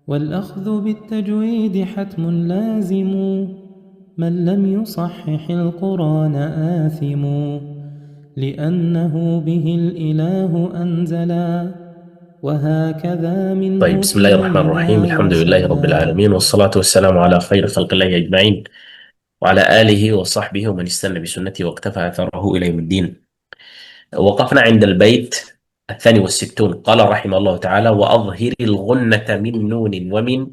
والأخذ بالتجويد حتم لازم، من لم يصحح القرآن آثم، لأنه به الإله أنزلا، وهكذا طيب، منه بسم الله الرحمن الرحيم. إلينا الحمد لله رب وصلا. العالمين، والصلاة والسلام على خير خلق الله أجمعين، وعلى آله وصحبه ومن استنى بسنته واقتفى أثره إلى يوم الدين. وقفنا عند البيت 62. قال رحمه الله تعالى: وأظهر الغنة من نون ومن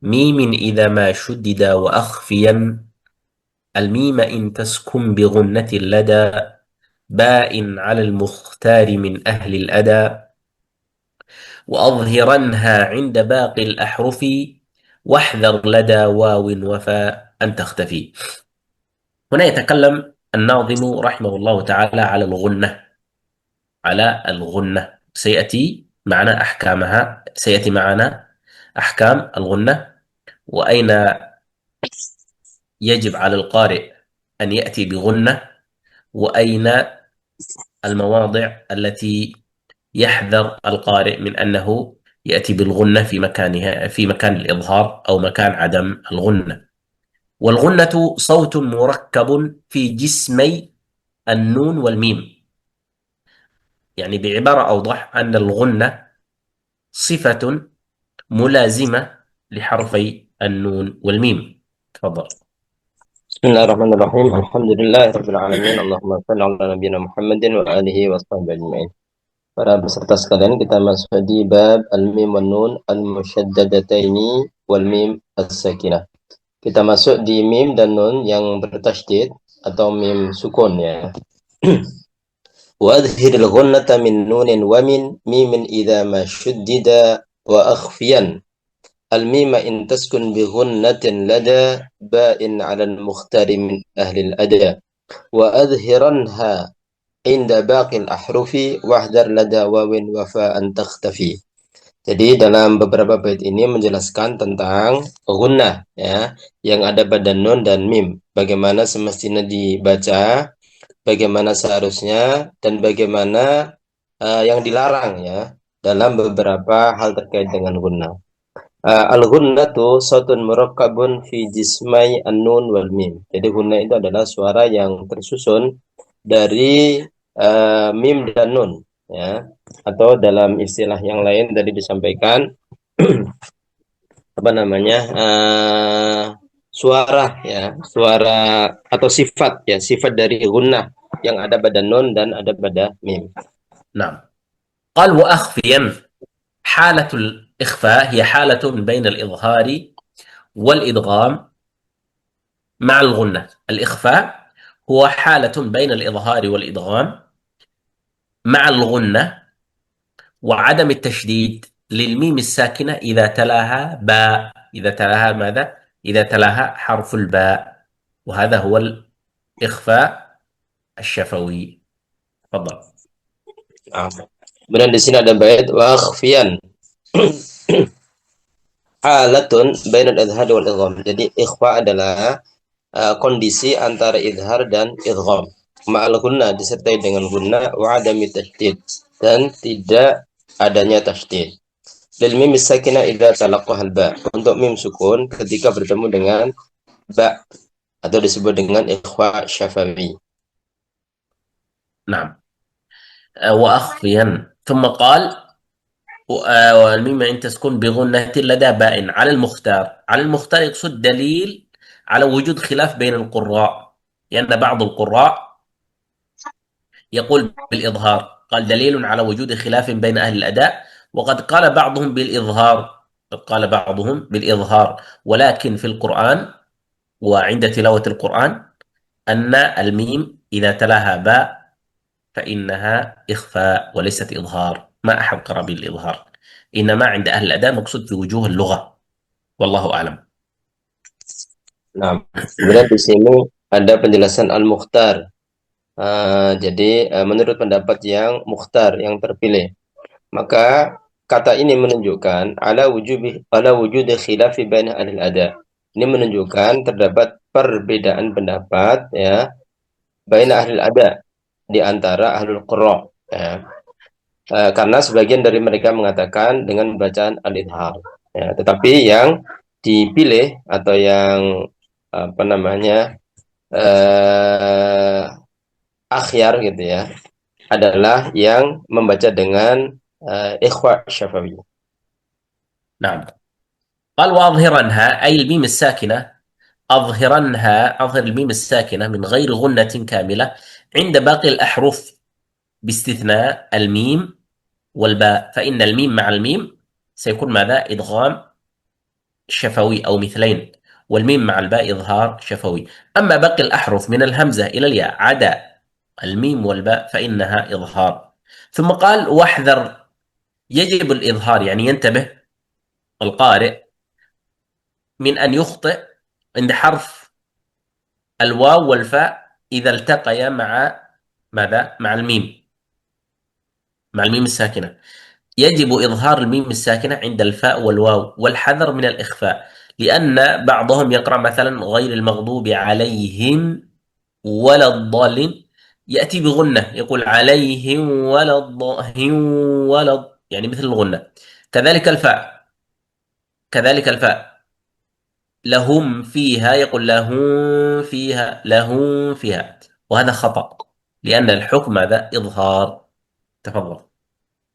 ميم إذا ما شدد، وأخفيا الميم إن تسكن بغنة لدى باء على المختار من أهل الأدى، وأظهرنها عند باقي الأحرف، واحذر لدى واو وفاء أن تختفي. هنا يتكلم الناظم رحمه الله تعالى على الغنة، سيأتي معنا أحكام الغنة، وأين يجب على القارئ أن يأتي بغنة، وأين المواضع التي يحذر القارئ من أنه يأتي بالغنة في مكان الإظهار أو مكان عدم الغنة. والغنة صوت مركب في جسمي النون والميم. يعني بعبارة أوضح، أن الغنة صفة ملازمة لحرفي النون والميم. تفضل. Bismillahirrahmanirrahim. Alhamdulillahirabbil alamin. Allahumma shalli ala nabiyyina Muhammadin wa alihi washabbihi ajmain. Para peserta sekalian, kita masuk di bab al-mim wan nun al-musyaddadataini wal mim as-sakinah. Kita masuk di mim dan nun yang bertasydid atau mim sukun ya. Wa adhhiril ghunnata min nunin wa min mimin idza ma shuddida wa akhfiyan الميم إن تسكن بغنة لدى باء على المختار من أهل الأدى وأظهرنها عند باقي الأحرف واحذر لدى واو وفاء تختفي. Jadi dalam beberapa bait ini menjelaskan tentang gunnah ya, yang ada pada nun dan mim, bagaimana semestinya dibaca, bagaimana seharusnya, dan bagaimana yang dilarang ya dalam beberapa hal terkait dengan gunnah. Al-ghunnatu sautun murakkabun fi jismai an-nun wal mim. Jadi gunnah itu adalah suara yang tersusun dari mim dan nun ya. Atau dalam istilah yang lain tadi disampaikan apa namanya? Suara ya, suara atau sifat ya, sifat dari gunnah yang ada pada nun dan ada pada mim. نعم. قال: وأخفيا. حالة الإخفاء هي حالة بين الإظهار والإدغام مع الغنة. الإخفاء هو حالة بين الإظهار والإدغام مع الغنة وعدم التشديد للميم الساكنة إذا تلاها باء، إذا تلاها ماذا؟ إذا تلاها حرف الباء، وهذا هو الإخفاء الشفوي. تفضل. Kemudian di sini ada bait wa akhfiyan halatun bainal idhar wal idgham. Jadi ikhfa adalah kondisi antara idhar dan idgham. Ma'al gunnah disertai dengan gunnah wa adami tasydid dan tidak adanya tasydid. Lil mim sakinah idza talaqqaha al ba. Untuk mim sukun ketika bertemu dengan ba atau disebut dengan ikhfa syafawi. نعم. وأخفيا. ثم قال: والميم إن تسكن بغنة لدى باء على المختار. على المختار يقصد دليل على وجود خلاف بين القراء، لأن بعض القراء يقول بالإظهار، قال دليل على وجود خلاف بين أهل الأداء، وقد قال بعضهم بالإظهار، ولكن في القرآن وعند تلاوة القرآن أن الميم إذا تلاها باء فإنها إخفاء وليست إظهار. ما أحد قرأ بالإظهار، إنما عند أهل الأداء مقصود في وجوه اللغة، والله أعلم. Nah, kemudian di sini ada penjelasan al-mukhtar. Jadi menurut pendapat yang mukhtar, yang terpilih, maka kata ini menunjukkan ala wujud khilafi baina ahli ada. Ini menunjukkan terdapat perbedaan pendapat ya baina ahli ada, di antara ahlul qurra ya. Karena sebagian dari mereka mengatakan dengan bacaan al-idhar Ya, tetapi yang dipilih atau yang apa namanya akhyar gitu ya adalah yang membaca dengan ikhfa syafawi. نعم. قال وأظهرنها أي الميم الساكنة، أظهرنها، أظهر الميم الساكنة من غير غنة كاملة عند باقي الأحرف باستثناء الميم والباء، فإن الميم مع الميم سيكون ماذا؟ إدغام شفوي أو مثلين، والميم مع الباء إظهار شفوي. أما باقي الأحرف من الهمزة إلى الياء عدا الميم والباء فإنها إظهار. ثم قال واحذر، يجب الإظهار، يعني ينتبه القارئ من أن يخطئ عند حرف الواو والفاء إذا التقيا مع ماذا؟ مع الميم، مع الميم الساكنة. يجب إظهار الميم الساكنة عند الفاء والواو، والحذر من الإخفاء، لأن بعضهم يقرأ مثلا غير المغضوب عليهم ولا الضالين، يأتي بغنة يقول عليهم ولا الضالين يعني مثل الغنة. كذلك الفاء، كذلك الفاء لهم فيها يقول لهم فيها، لهم فيها، وهذا خطأ لأن الحكم هذا إظهار. تفضل.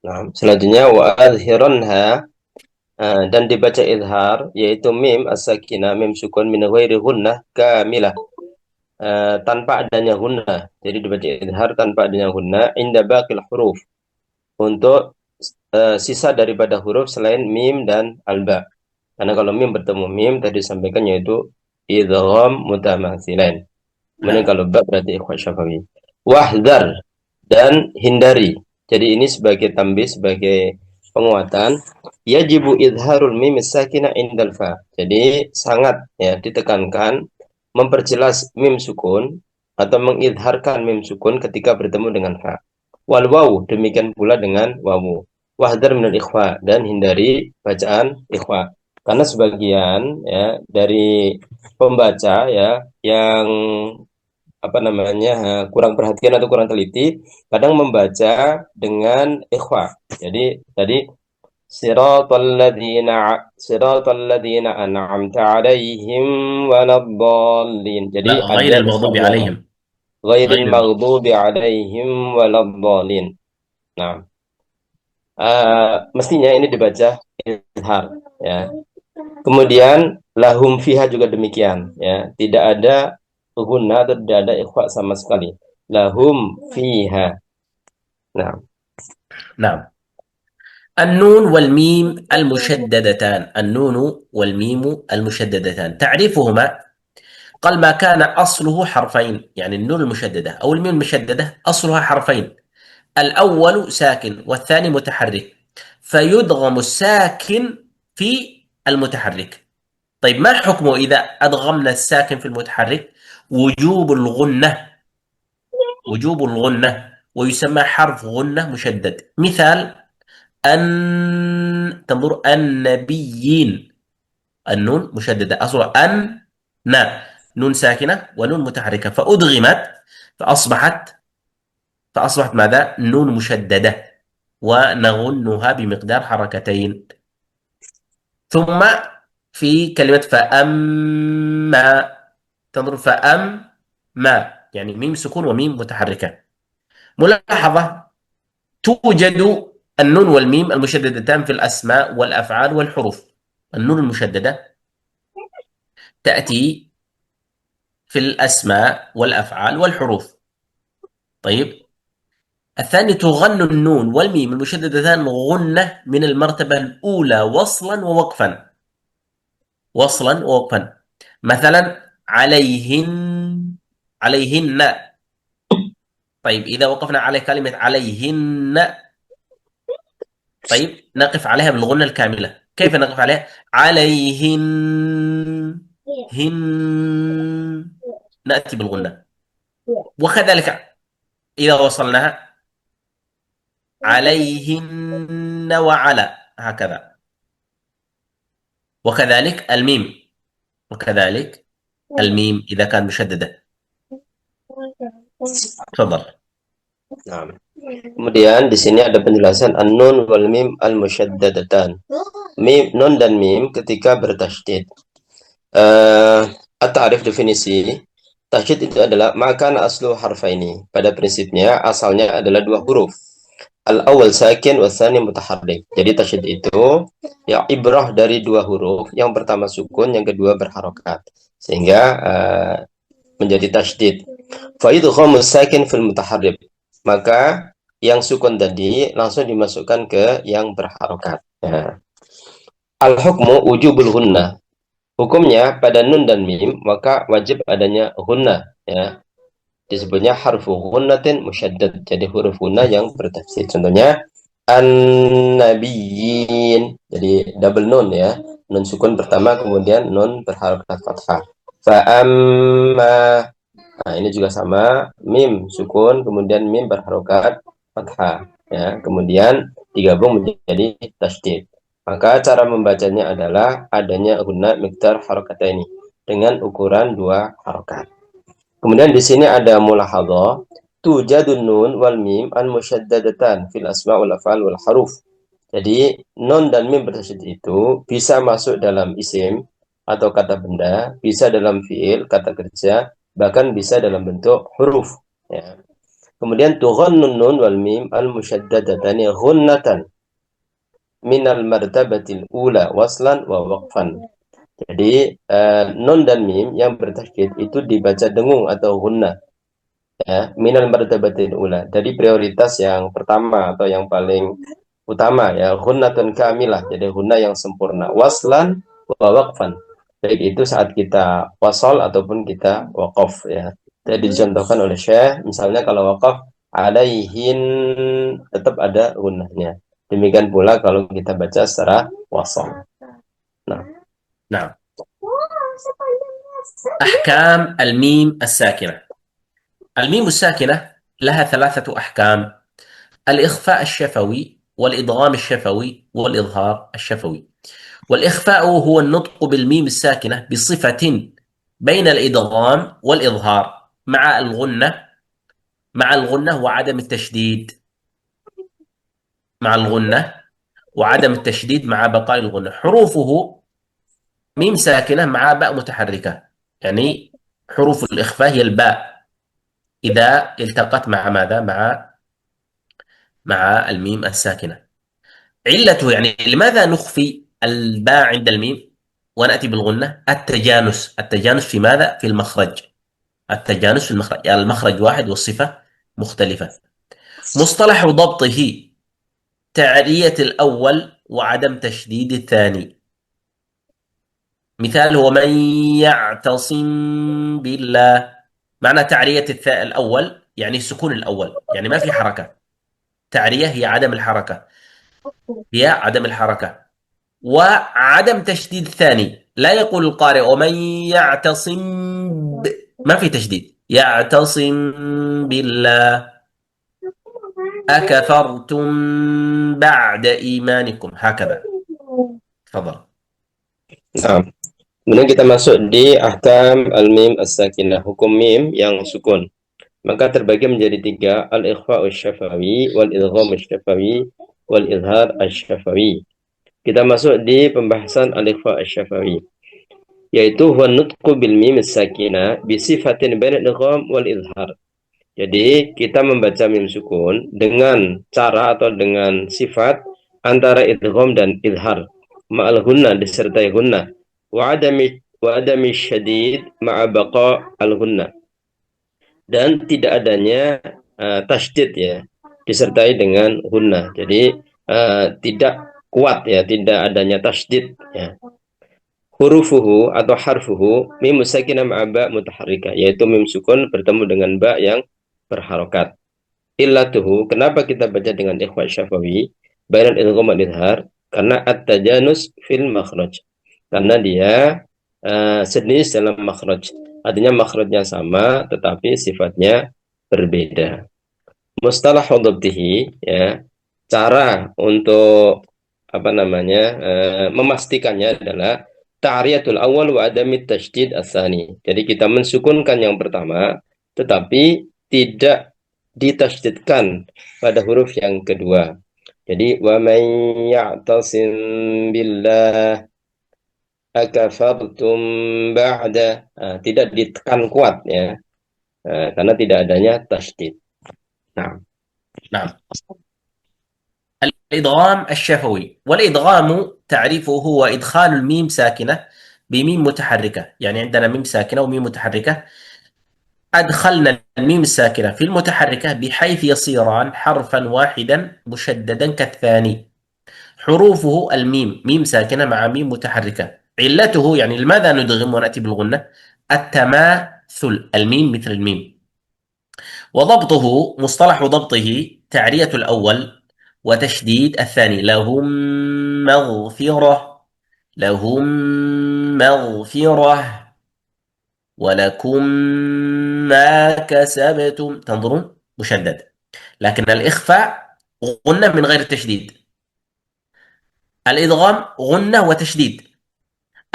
Nah, selanjutnya wa adhiranha dan dibaca izhar yaitu mim as-sakinah mim sukun min ghairi gunnah kamilah tanpa adanya gunnah. Jadi dibaca izhar tanpa adanya gunnah inda baqil huruf untuk sisa daripada huruf selain mim dan alba. Karena kalau mim bertemu mim tadi disampaikan yaitu idgham mutamatsilain. Kemudian kalau ba berarti ikhfa syafawi. Wahdar dan hindari. Jadi ini sebagai tambih, sebagai penguatan. Yajibu idharul mim sakinah indal fa. Jadi sangat ya ditekankan memperjelas mim sukun atau mengidharkan mim sukun ketika bertemu dengan fa. Wal wawu, demikian pula dengan wawu. Wahdar minal ikhfa, dan hindari bacaan ikhfa. Karena sebagian ya dari pembaca ya yang apa namanya kurang perhatian atau kurang teliti kadang membaca dengan ikhfa. Jadi tadi siratal ladzina an'amta 'alaihim waladdallin. Jadi لا، غير ada المغضوب ikhfa عليهم. ghairil غير المغضوب. maghdubi 'alaihim waladdallin. Nah, mestinya ini dibaca izhar ya. Kemudian lahum fiha juga demikian ya. Tidak ada guna atau tidak ada ikhfa sama sekali. Lahum fiha. Nah, نعم. النون والميم المشددتان، النون والميم المشددتان تعريفهما، قال ما كان أصله حرفين، يعني النون المشددة أو الميم المشددة أصلها حرفين، الأول ساكن والثاني متحرك، فيدغم الساكن في المتحرك. طيب ما حكمه إذا أدغمنا الساكن في المتحرك؟ وجوب الغنة، وجوب الغنة، ويسمى حرف غنة مشدد. مثال أن، تنظر النبيين، النون مشددة أصلها أن، نون ساكنة ونون متحركة فأدغمت فأصبحت ماذا؟ نون مشددة، ونغنها بمقدار حركتين. ثم في كلمة فأما، تنظر فأما يعني ميم سكون وميم متحركة. ملاحظة، توجد النون والميم المشددتان في الأسماء والأفعال والحروف. النون المشددة تأتي في الأسماء والأفعال والحروف. طيب، الثاني تغن النون والميم المشددتان غنة من المرتبة الأولى وصلا ووقفا، وصلا ووقفا. مثلا عليهن، عليهن. طيب إذا وقفنا على كلمة عليهن، طيب نقف عليها بالغنة الكاملة. كيف نقف عليها؟ عليهن، هن، نأتي بالغنة. وكذلك إذا وصلناها عليهن وعلى، هكذا. وكذلك الميم، وكذلك الميم إذا كان مشددة. تفضل. nah. Kemudian di sini ada penjelasan an-nun wal mim al-musyaddadatan. mim, nun dan mim ketika bertasydid. At-ta'rif definisi. Tasydid itu adalah makan aslu harfaini. Pada prinsipnya asalnya adalah dua huruf. Al-awwal sakin wa tsani mutaharrik. Jadi tasydid itu ya ibrah dari dua huruf, yang pertama sukun, yang kedua berharokat. Sehingga menjadi tasydid. Fa idghamus sakin fil mutaharrik. Maka yang sukun tadi langsung dimasukkan ke yang berharokat. Ya. Al-hukmu wujubul hunnah. Hukumnya pada nun dan mim maka wajib adanya hunnah, ya. Disebutnya harfu ghunnatin musyaddad. Jadi huruf gunnah yang bertasydid. Contohnya an-nabiyyin. Jadi double nun, ya. Nun sukun pertama kemudian nun berharokat fathah. Fa amma. Nah, ini juga sama, mim sukun kemudian mim berharokat fathah, ya. Kemudian digabung menjadi tasydid. Maka cara membacanya adalah adanya guna miqdar harokataini dengan ukuran dua harokat. Kemudian di sini ada mulahadhah, tujadun nun wal mim an musyaddadatan fil asma wal af'al wal haruf. Jadi nun dan mim bertasydid itu bisa masuk dalam isim atau kata benda, bisa dalam fiil kata kerja, bahkan bisa dalam bentuk huruf, ya. Kemudian tughannun nun wal mim al musyaddadatani ghunnatan minal martabatil ula waslan wa waqfan. Jadi nun dan mim yang bertasydid itu dibaca dengung atau gunnah, ya, minal martabatil ula, dari prioritas yang pertama atau yang paling utama, ya, gunnatun kamilah, jadi gunnah yang sempurna, waslan wa waqfan, baik itu saat kita wasal ataupun kita waqaf, ya. Jadi dicontohkan oleh Syekh, misalnya kalau waqaf alaihin tetap ada gunnahnya. Demikian pula kalau kita baca secara wasal. نعم. أحكام الميم الساكنة. الميم الساكنة لها ثلاثة أحكام: الإخفاء الشفوي والإدغام الشفوي والإظهار الشفوي. والإخفاء هو النطق بالميم الساكنة بصفة بين الإدغام والإظهار مع الغنة وعدم التشديد، مع الغنة وعدم التشديد مع بقاء الغنة. حروفه ميم ساكنة مع باء متحركة، يعني حروف الإخفاء هي الباء إذا التقت مع ماذا؟ مع الميم الساكنة. علته يعني لماذا نخفي الباء عند الميم ونأتي بالغنة؟ التجانس في ماذا؟ في المخرج. التجانس في المخرج، يعني المخرج واحد والصفة مختلفة. مصطلح ضبطه تعرية الأول وعدم تشديد الثاني. مثال هو من يعتصم بالله. معنى تعرية الأول يعني السكون الأول، يعني ما في حركة. تعرية هي عدم الحركة، وعدم تشديد الثاني. لا يقول القارئ ومن يعتصم ما في تشديد، يعتصم بالله. أكفرتم بعد إيمانكم، هكذا. تفضل. Nah, kemudian kita masuk di ahkam al-mim as-sakinah, hukum mim yang sukun. Maka terbagi menjadi tiga: al-ikhfa asy-syafawi, wal-idgham asy-syafawi, wal-izhar asy-syafawi. Kita masuk di pembahasan al-ikhfa asy-syafawi, yaitu huwa nutqu bil mim as-sakinah bi sifatin bainal idgham wal izhar. Jadi kita membaca mim sukun dengan cara atau dengan sifat antara idgham dan izhar, ma'al gunnah disertai gunnah, wa adami syadid ma'a baqa al gunnah, dan tidak adanya tasydid, ya, disertai dengan gunnah. Jadi tidak kuat, ya, tidak adanya tasydid, ya. Hurufuhu atau harfuhu mim sakinah ma'a ba mutaharrika, yaitu mim sukun bertemu dengan ba yang berharokat. Illatuhu, kenapa kita baca dengan ikhfa syafawi bainal idgham wal izhar? Karena at-tajanus fil makhraj, karena dia sejenis dalam makhraj, artinya makhrajnya sama tetapi sifatnya berbeda. Mustalah hudubtihi, ya, cara untuk memastikannya adalah ta'riyatul awal wa adamit tasydid ats-tsani. Jadi kita mensukunkan yang pertama tetapi tidak ditasydidkan pada huruf yang kedua. Jadi wa man ya'tasim billah akafartum ba'da. Tidak ditekan kuat ya. Karena tidak adanya tasydid. Nah, نعم. الإدغام الشفوي، والإدغام تعريفه هو إدخال الميم ساكنة بميم متحركة. يعني عندنا ميم ساكنة وميم متحركة، أدخلنا الميم الساكنة في المتحركة بحيث يصيران حرفا واحدا مشددا كالثاني. حروفه الميم، ميم ساكنة مع ميم متحركة. علته يعني لماذا ندغم ونأتي بالغنة؟ التماثل، الميم مثل الميم. وضبطه، مصطلح ضبطه تعرية الأول وتشديد الثاني. لهم مغفرة، لهم مغفرة، ولكم ما كسبتم. تنظرون مشدد. لكن الإخفاء غنة من غير التشديد، الإدغام غنة وتشديد.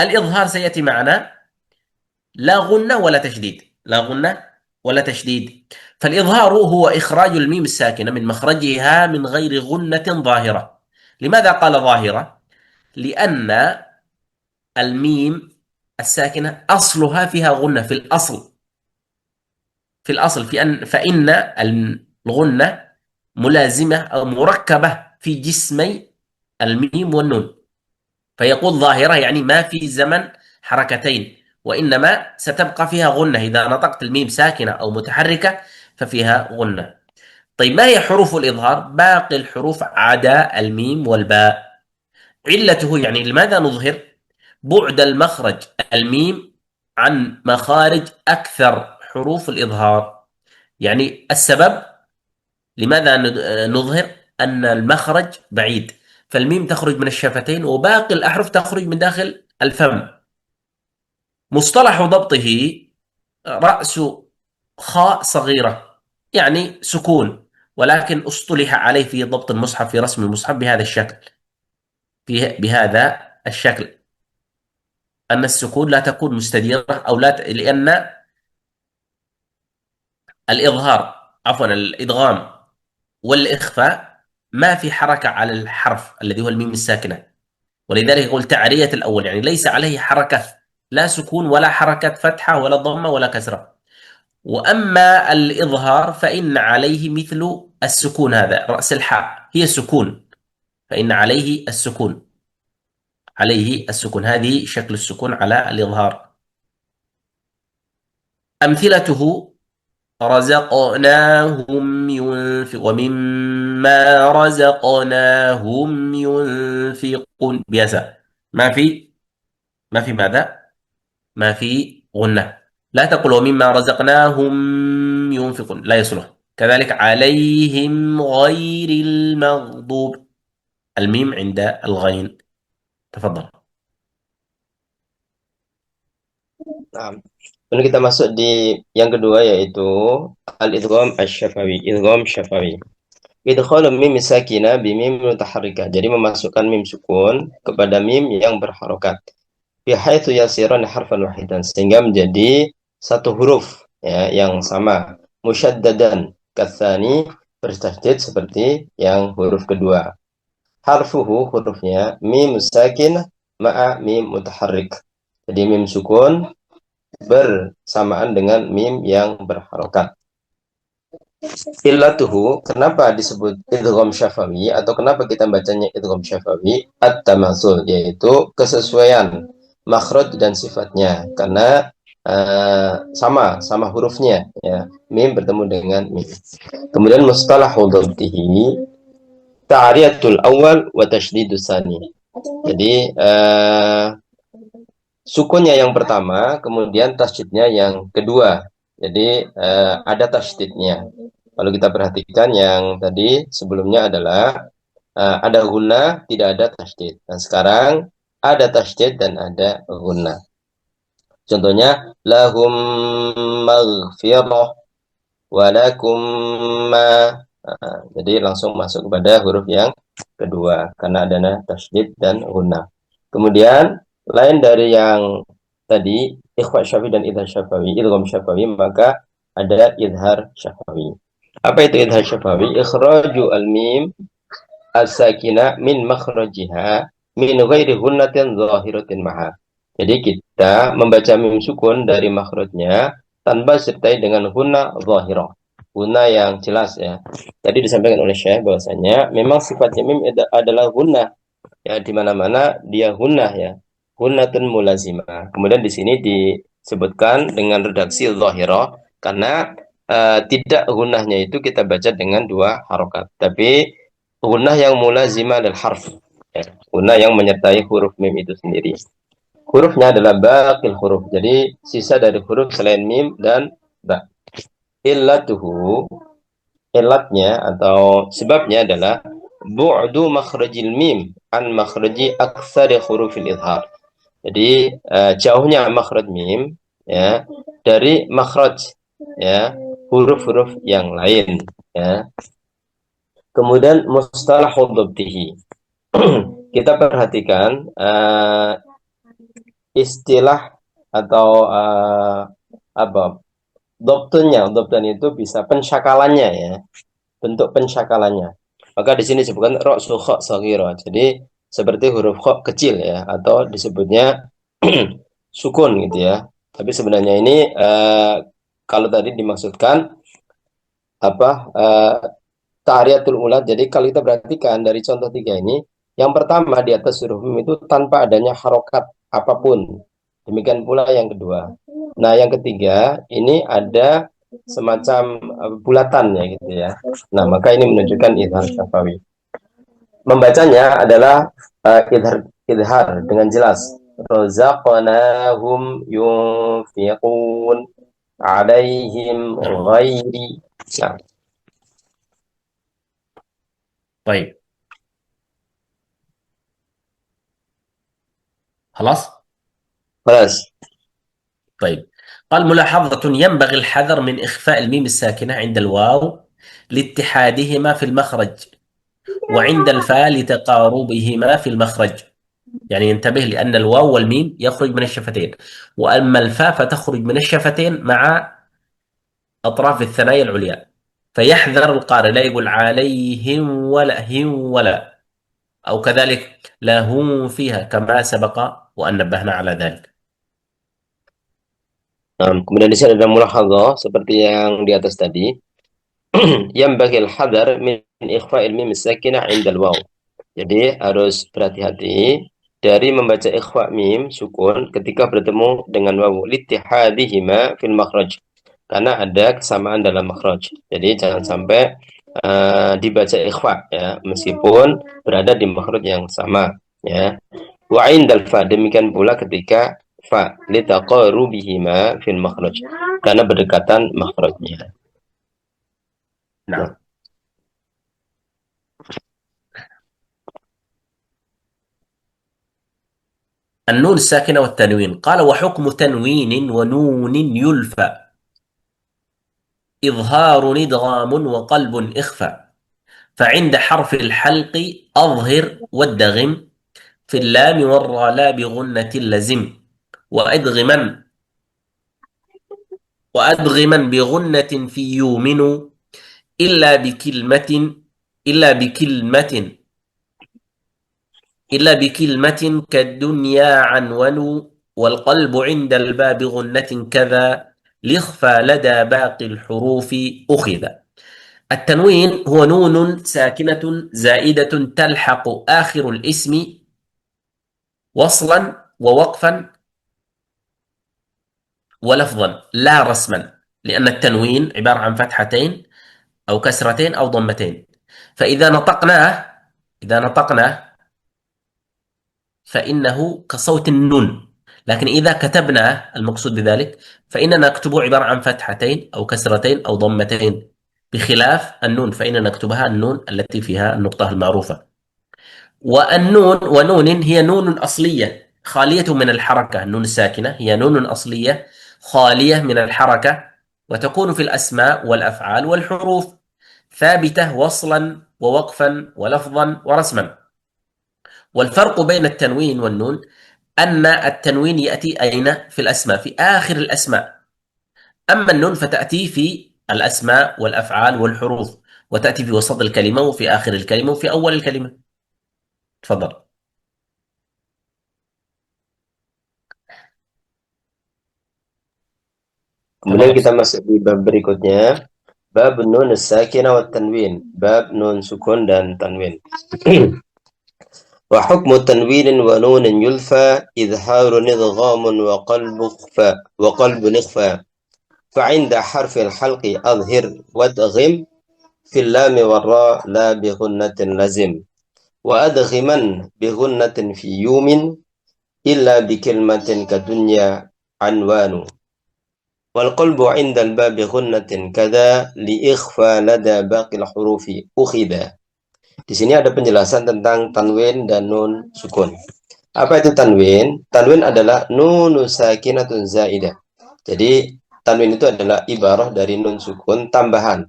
الإظهار سيأتي معنا لا غنة ولا تشديد، لا غنة ولا تشديد. فالإظهار هو إخراج الميم الساكنة من مخرجها من غير غنة ظاهرة. لماذا قال ظاهرة؟ لأن الميم الساكنة أصلها فيها غنة في الأصل، في الأصل فإن الغنة ملازمة أو مركبة في جسمي الميم والنون، فيقول ظاهرة يعني ما في زمن حركتين، وإنما ستبقى فيها غنة. إذا نطقت الميم ساكنة أو متحركة ففيها غنة. طيب ما هي حروف الإظهار؟ باقي الحروف عدا الميم والباء. علته يعني لماذا نظهر؟ بعد المخرج الميم عن مخارج أكثر حروف الإظهار. يعني السبب لماذا نظهر أن المخرج بعيد، فالميم تخرج من الشفتين وباقي الأحرف تخرج من داخل الفم. مصطلح ضبطه رأس خاء صغيرة يعني سكون، ولكن اصطلح عليه في ضبط المصحف، في رسم المصحف بهذا الشكل، بهذا الشكل، أن السكون لا تكون مستديرة أو لا لأن الإظهار عفوا الإدغام والإخفاء ما في حركة على الحرف الذي هو الميم الساكنة، ولذلك يقول تعرية الأول يعني ليس عليه حركة، لا سكون ولا حركة فتحة ولا ضمة ولا كسرة. وأما الإظهار فإن عليه مثل السكون، هذا رأس الحاء هي سكون، فإن عليه السكون، عليه السكون، هذه شكل السكون على الإظهار. أمثلته رزقناهم ينفق ومما رزقناهم ينفقون بيسا. ما في ماذا؟ ما في غنة. لا تقل ومما رزقناهم ينفقون، لا يصلح. كذلك عليهم غير المغضوب، الميم عند الغين. تفضل. nah. Kemudian kita masuk di yang kedua yaitu al-idgham asy-syafawi, idgham syafawi. Idkhalu mim sakinah bi mim mutaharrikah. Jadi memasukkan mim sukun kepada mim yang berharokat. Bihaitsu yasiran harfan wahidan, sehingga menjadi satu huruf ya, yang sama. Musyaddadan katsani, bertasydid seperti yang huruf kedua. Harfuhu, hurufnya mim sakin ma'a mim mutaharrik. Jadi mim sukun bersamaan dengan mim yang berharokat. Illatuhu, kenapa disebut idgham syafawi atau kenapa kita bacanya idgham syafawi? At-tamatsul, yaitu kesesuaian makhraj dan sifatnya, karena sama hurufnya ya, mim bertemu dengan mim. Kemudian mustalahu dhabtihi ta'riyatul awal wa tasydidus tsani. Jadi sukunnya yang pertama, kemudian tasydidnya yang kedua. Jadi ada tasydidnya. Kalau kita perhatikan yang tadi sebelumnya adalah ada gunnah, tidak ada tasydid. Dan sekarang ada tasydid dan ada gunnah. Contohnya lahum maghfirah wa lakum ma. Jadi langsung masuk kepada huruf yang kedua karena adanya tasydid dan gunnah. Kemudian lain dari yang tadi ikhfa syafawi dan idhar syafawi, idgham syafawi, maka ada idhar syafawi. Apa itu idhar syafawi? Ikhraju al-mim as-sakina min makhrajiha min ghairi ghunnatin zahiratin maha. Jadi kita membaca mim sukun dari makhrajnya tanpa sertai dengan hunna zahirah. Hunna yang jelas ya. Tadi disampaikan oleh Syekh bahwasanya memang sifatnya mim adalah hunna ya, di mana-mana dia hunnah ya. Hunnatun mulazimah. Kemudian di sini disebutkan dengan redaksi zahirah karena tidak gunnahnya itu kita baca dengan dua harokat, tapi gunnah yang mulazimah dan harf, ya. Gunnah yang menyertai huruf mim itu sendiri. Hurufnya adalah baqil huruf, jadi sisa dari huruf selain mim dan ba. Illatuhu, illatnya atau sebabnya adalah bu'du makhrajil mim an makhraji aktsari hurufil idhar. Jadi jauhnya makhraj mim ya dari makhraj ya huruf-huruf yang lain ya. Kemudian mustalahu dhabtihi. Kita perhatikan istilah atau apa? Dhabtan itu bisa pensyakalannya ya. Bentuk pensyakalannya. Maka di sini disebutkan ra'su kha shaghira. Jadi seperti huruf kha kecil ya atau disebutnya sukun gitu ya. Tapi sebenarnya ini kalau tadi dimaksudkan apa tahriyatul ula. Jadi kalau kita perhatikan dari contoh tiga ini, yang pertama di atas huruf mim itu tanpa adanya harokat apapun. Demikian pula yang kedua. Nah, yang ketiga ini ada semacam bulatannya gitu ya. Nah, maka ini menunjukkan idhar syafawi. Membacanya adalah idhar dengan jelas. Razaqnahum yunfiqun alaihim ghairi. Nah. طيب خلاص. طيب قال ملاحظة ينبغي الحذر من إخفاء الميم الساكنة عند الواو لاتحادهما في المخرج وعند الفاء لتقاربهما في المخرج. يعني ينتبه لأن الواو والميم يخرج من الشفتين، وأما الفاء فتخرج من الشفتين مع أطراف الثنايا العليا، فيحذر القارئ لا يقول عليهم ولا هم ولا، أو كذلك لا هم فيها كما سبق وأن نبهنا على ذلك. Kemudian di sini ada mulahadzah seperti yang di atas tadi. Yang bagi al-hadar min ikhfa'il mim sakinah 'indal waw. Jadi harus berhati-hati dari membaca ikhfa mim sukun ketika bertemu dengan waw littihadihima fil makhraj. Karena ada kesamaan dalam makhraj. Jadi jangan sampai dibaca ikhfa ya meskipun berada di makhraj yang sama ya. Wa 'indal fa, demikian pula ketika fa litaqarubihima fil makhraj, karena berdekatan makhrajnya. نعم. النون الساكنة والتنوين. قال وحكم تنوين ونون يلفى إظهار ندغام وقلب إخفى، فعند حرف الحلق أظهر والدغم في اللام والراء لا بغنة لزم، وأدغما بغنة في يؤمن إلا بكلمة كالدنيا عنون، والقلب عند الباب غنة كذا ليخفى لدى باقي الحروف أخذ. التنوين هو نون ساكنة زائدة تلحق آخر الاسم وصلا ووقفا ولفظا لا رسما، لأن التنوين عبارة عن فتحتين أو كسرتين أو ضمتين، فإذا نطقناه فإنه كصوت النون، لكن إذا كتبناه المقصود بذلك فإننا نكتبه عبارة عن فتحتين أو كسرتين أو ضمتين، بخلاف النون فإننا نكتبها النون التي فيها النقطة المعروفة. ونون هي نون أصلية خالية من الحركة. النون الساكنة هي نون أصلية خالية من الحركة، وتكون في الأسماء والأفعال والحروف، ثابتة وصلا ووقفا ولفظا ورسما. والفرق بين التنوين والنون أن التنوين يأتي أين؟ في الأسماء، في آخر الأسماء، أما النون فتأتي في الأسماء والأفعال والحروف، وتأتي في وسط الكلمة وفي آخر الكلمة وفي أول الكلمة. تفضل. Kemudian تفضل. kita masuk di bab berikutnya, bab nun sakinah wa tanwin, bab nun sukun dan tanwin. Wa hukmu tanwinin wa nunin yulfa idharun idghamun wa qalbu ikhfa. فعند حرف الحلق أظهر وادغم في اللام والراء لا بغنة لزم وأدغما بغنة في يوم إلا بكلمة كدنيا عنوان والقلب عند الباب غنة كذا لإخفى لدى باقي الحروف أخذا. Di sini ada penjelasan tentang tanwin dan nun sukun. Apa itu tanwin? Tanwin adalah nunu sakinatun zaidah. Jadi tanwin itu adalah ibarah dari nun sukun tambahan.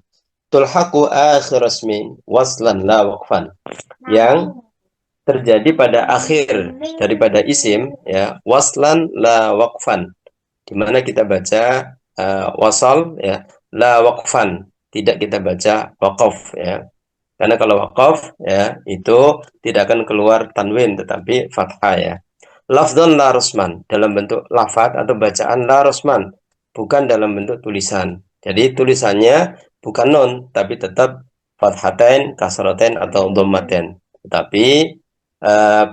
Tulhaqu akhir ismin waslan la waqfan. Yang terjadi pada akhir daripada isim, ya, waslan la waqfan. Di mana kita baca wasal, ya, la waqfan, tidak kita baca waqaf, ya. Karena kalau waqaf, ya, itu tidak akan keluar tanwin tetapi fathah, ya. Lafdzun la rusman, dalam bentuk lafaz atau bacaan la rusman, bukan dalam bentuk tulisan. Jadi tulisannya bukan nun tapi tetap fathatain, kasratain atau dhammatain. Tetapi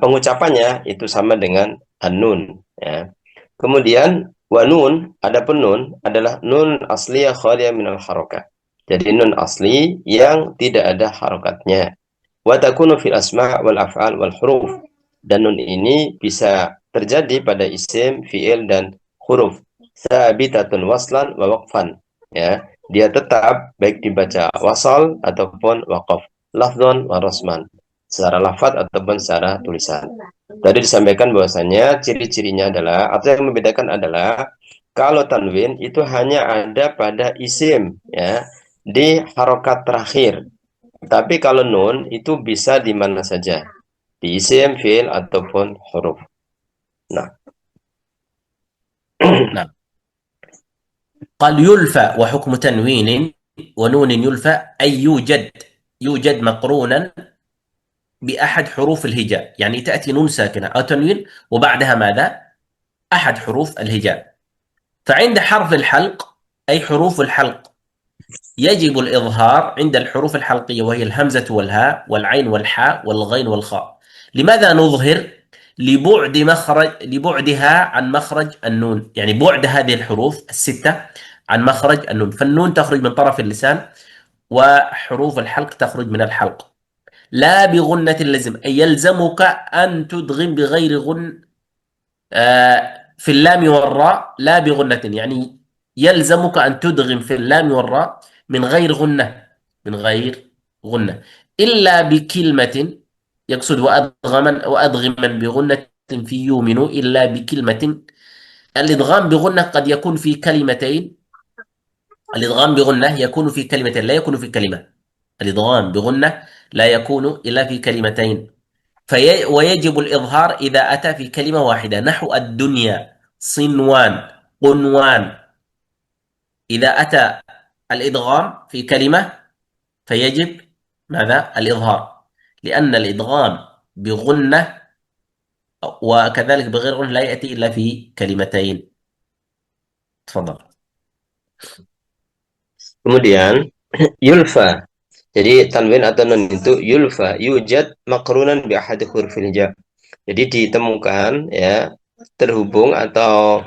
pengucapannya itu sama dengan an-nun, ya. Kemudian wa nun, adapun nun adalah nun asliyah khaliyah minal harakah. Jadi nun asli yang tidak ada harokatnya. Wa takunu fil asma' wal af'al wal huruf. Dan nun ini bisa terjadi pada isim, fi'il dan huruf. Tsabitatun waslan wa waqfan. Ya, dia tetap baik dibaca wasal ataupun waqaf. Lafdzun wa rasman. Secara lafaz ataupun secara tulisan. Tadi disampaikan bahwasanya ciri-cirinya adalah, atau yang membedakan adalah kalau tanwin itu hanya ada pada isim, ya, di harokat terakhir. Tapi kalau nun itu bisa di mana saja, di isim, fi'il ataupun huruf. Nah, نعم. قال يلفى وحكم تنوين ونون يلفى أي يوجد مقرونا بأحد حروف الهجاء، يعني تأتي نون ساكنة أو تنوين وبعدها ماذا؟ أحد حروف الهجاء. فعند حرف الحلق أي حروف الحلق يجب الإظهار عند الحروف الحلقية وهي الهمزة والهاء والعين والحاء والغين والخاء. لماذا نظهر؟ لبعدها عن مخرج النون، يعني بعد هذه الحروف الستة عن مخرج النون. فالنون تخرج من طرف اللسان وحروف الحلق تخرج من الحلق. لا بغنة اللزم، أي يلزمك أن تدغم بغير غن في اللام والراء لا بغنة، يعني يلزمك أن تدغم في اللام والراء من غير غنة، إلا بكلمة، يقصد وأدغما بغنة في يؤمن، إلا بكلمة. الإدغام بغنة قد يكون في كلمتين، الإدغام بغنة يكون في كلمتين لا يكون في كلمة، الإدغام بغنة لا يكون إلا في كلمتين. ويجب الإظهار إذا أتى في كلمة واحدة، نحو الدنيا، صنوان، قنوان. إذا أتى الإدغام في كلمة فيجب ماذا؟ الإظهار، لأن الإدغام بغنة وكذلك بغير غنة لا يأتي إلا في كلمتين. تفضل. kemudian yulfa. Jadi tanwin atau nun itu yulfa, yujad maqrunan bi ahadi hurufil hija. Jadi ditemukan, ya, terhubung atau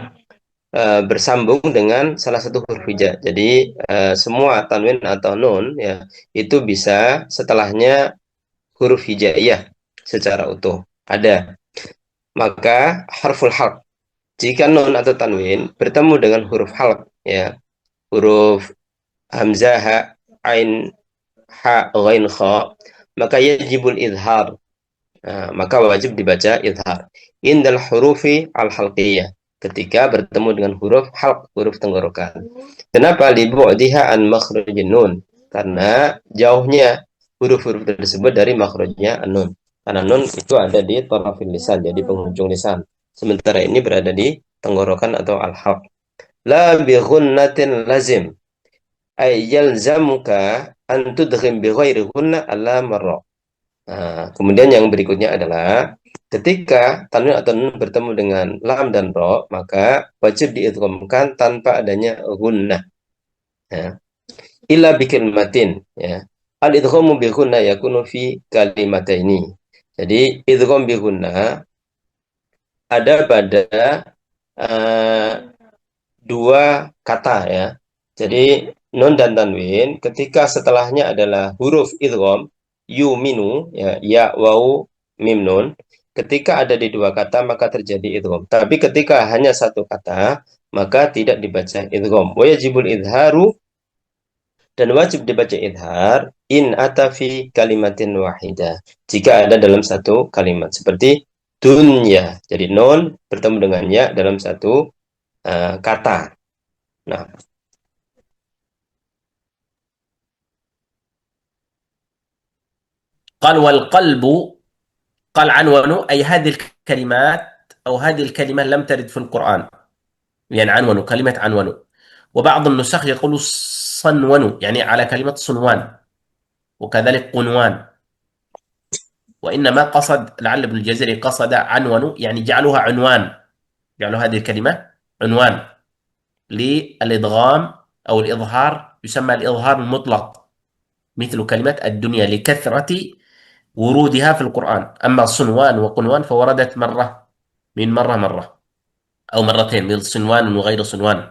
bersambung dengan salah satu huruf hija. Jadi semua tanwin atau nun, ya, itu bisa setelahnya huruf hijaiyah secara utuh ada. Maka harful halq, jika nun atau tanwin bertemu dengan huruf halq, ya, huruf hamzah, ha, ain, ha, ghain, kha, maka yajibul izhar. Maka wajib dibaca izhar indal hurufi al-halqiyah, ketika bertemu dengan huruf halq, huruf tenggorokan. Kenapa? Li bu'diha an makhrajin nun, karena jauhnya huruf-huruf tersebut dari makhrajnya an-nun. Karena nun itu ada di tarafil lisan, jadi penghujung lisan. Sementara ini berada di tenggorokan atau al-halq. La bi ghunnatin lazim, ay yalzamuka an tudghim bi ghairi gunna alla marra. Nah, kemudian yang berikutnya adalah ketika tanwin atau nun bertemu dengan lam dan ro, maka wajib diidghamkan tanpa adanya gunnah. Ya. Illa bi kalimatin, ya. Al idghamu bi gunnah yakunu fi kalimataini. Jadi idgham bi gunnah ada pada uh, dua kata, ya. Jadi nun dan tanwin ketika setelahnya adalah huruf idgham yuminu, ya, ya wau mim nun, ketika ada di dua kata maka terjadi idgham. Tapi ketika hanya satu kata maka tidak dibaca idgham. Wa yajibul idharu, dan wajib dibaca idhar in atafi kalimatin wahidah, jika ada dalam satu kalimat, seperti dunya. Jadi nun bertemu dengan ya dalam satu kata. Nah, قال والقلب، قال عنون أي هذه الكلمات أو هذه الكلمة لم ترد في القرآن، يعني عنون، كلمة عنون. وبعض النسخ يقول صنون، يعني على كلمة صنوان، وكذلك قنوان. وإنما قصد، لعل ابن الجزري قصد عنون، يعني جعلوها عنوان، جعلوا هذه الكلمة عنوان للإدغام أو الإظهار، يسمى الإظهار المطلق، مثل كلمة الدنيا لكثرة ورودها في القرآن. أما صنوان وقنوان فوردت مرة من مرة أو مرتين، من صنوان وغير صنوان.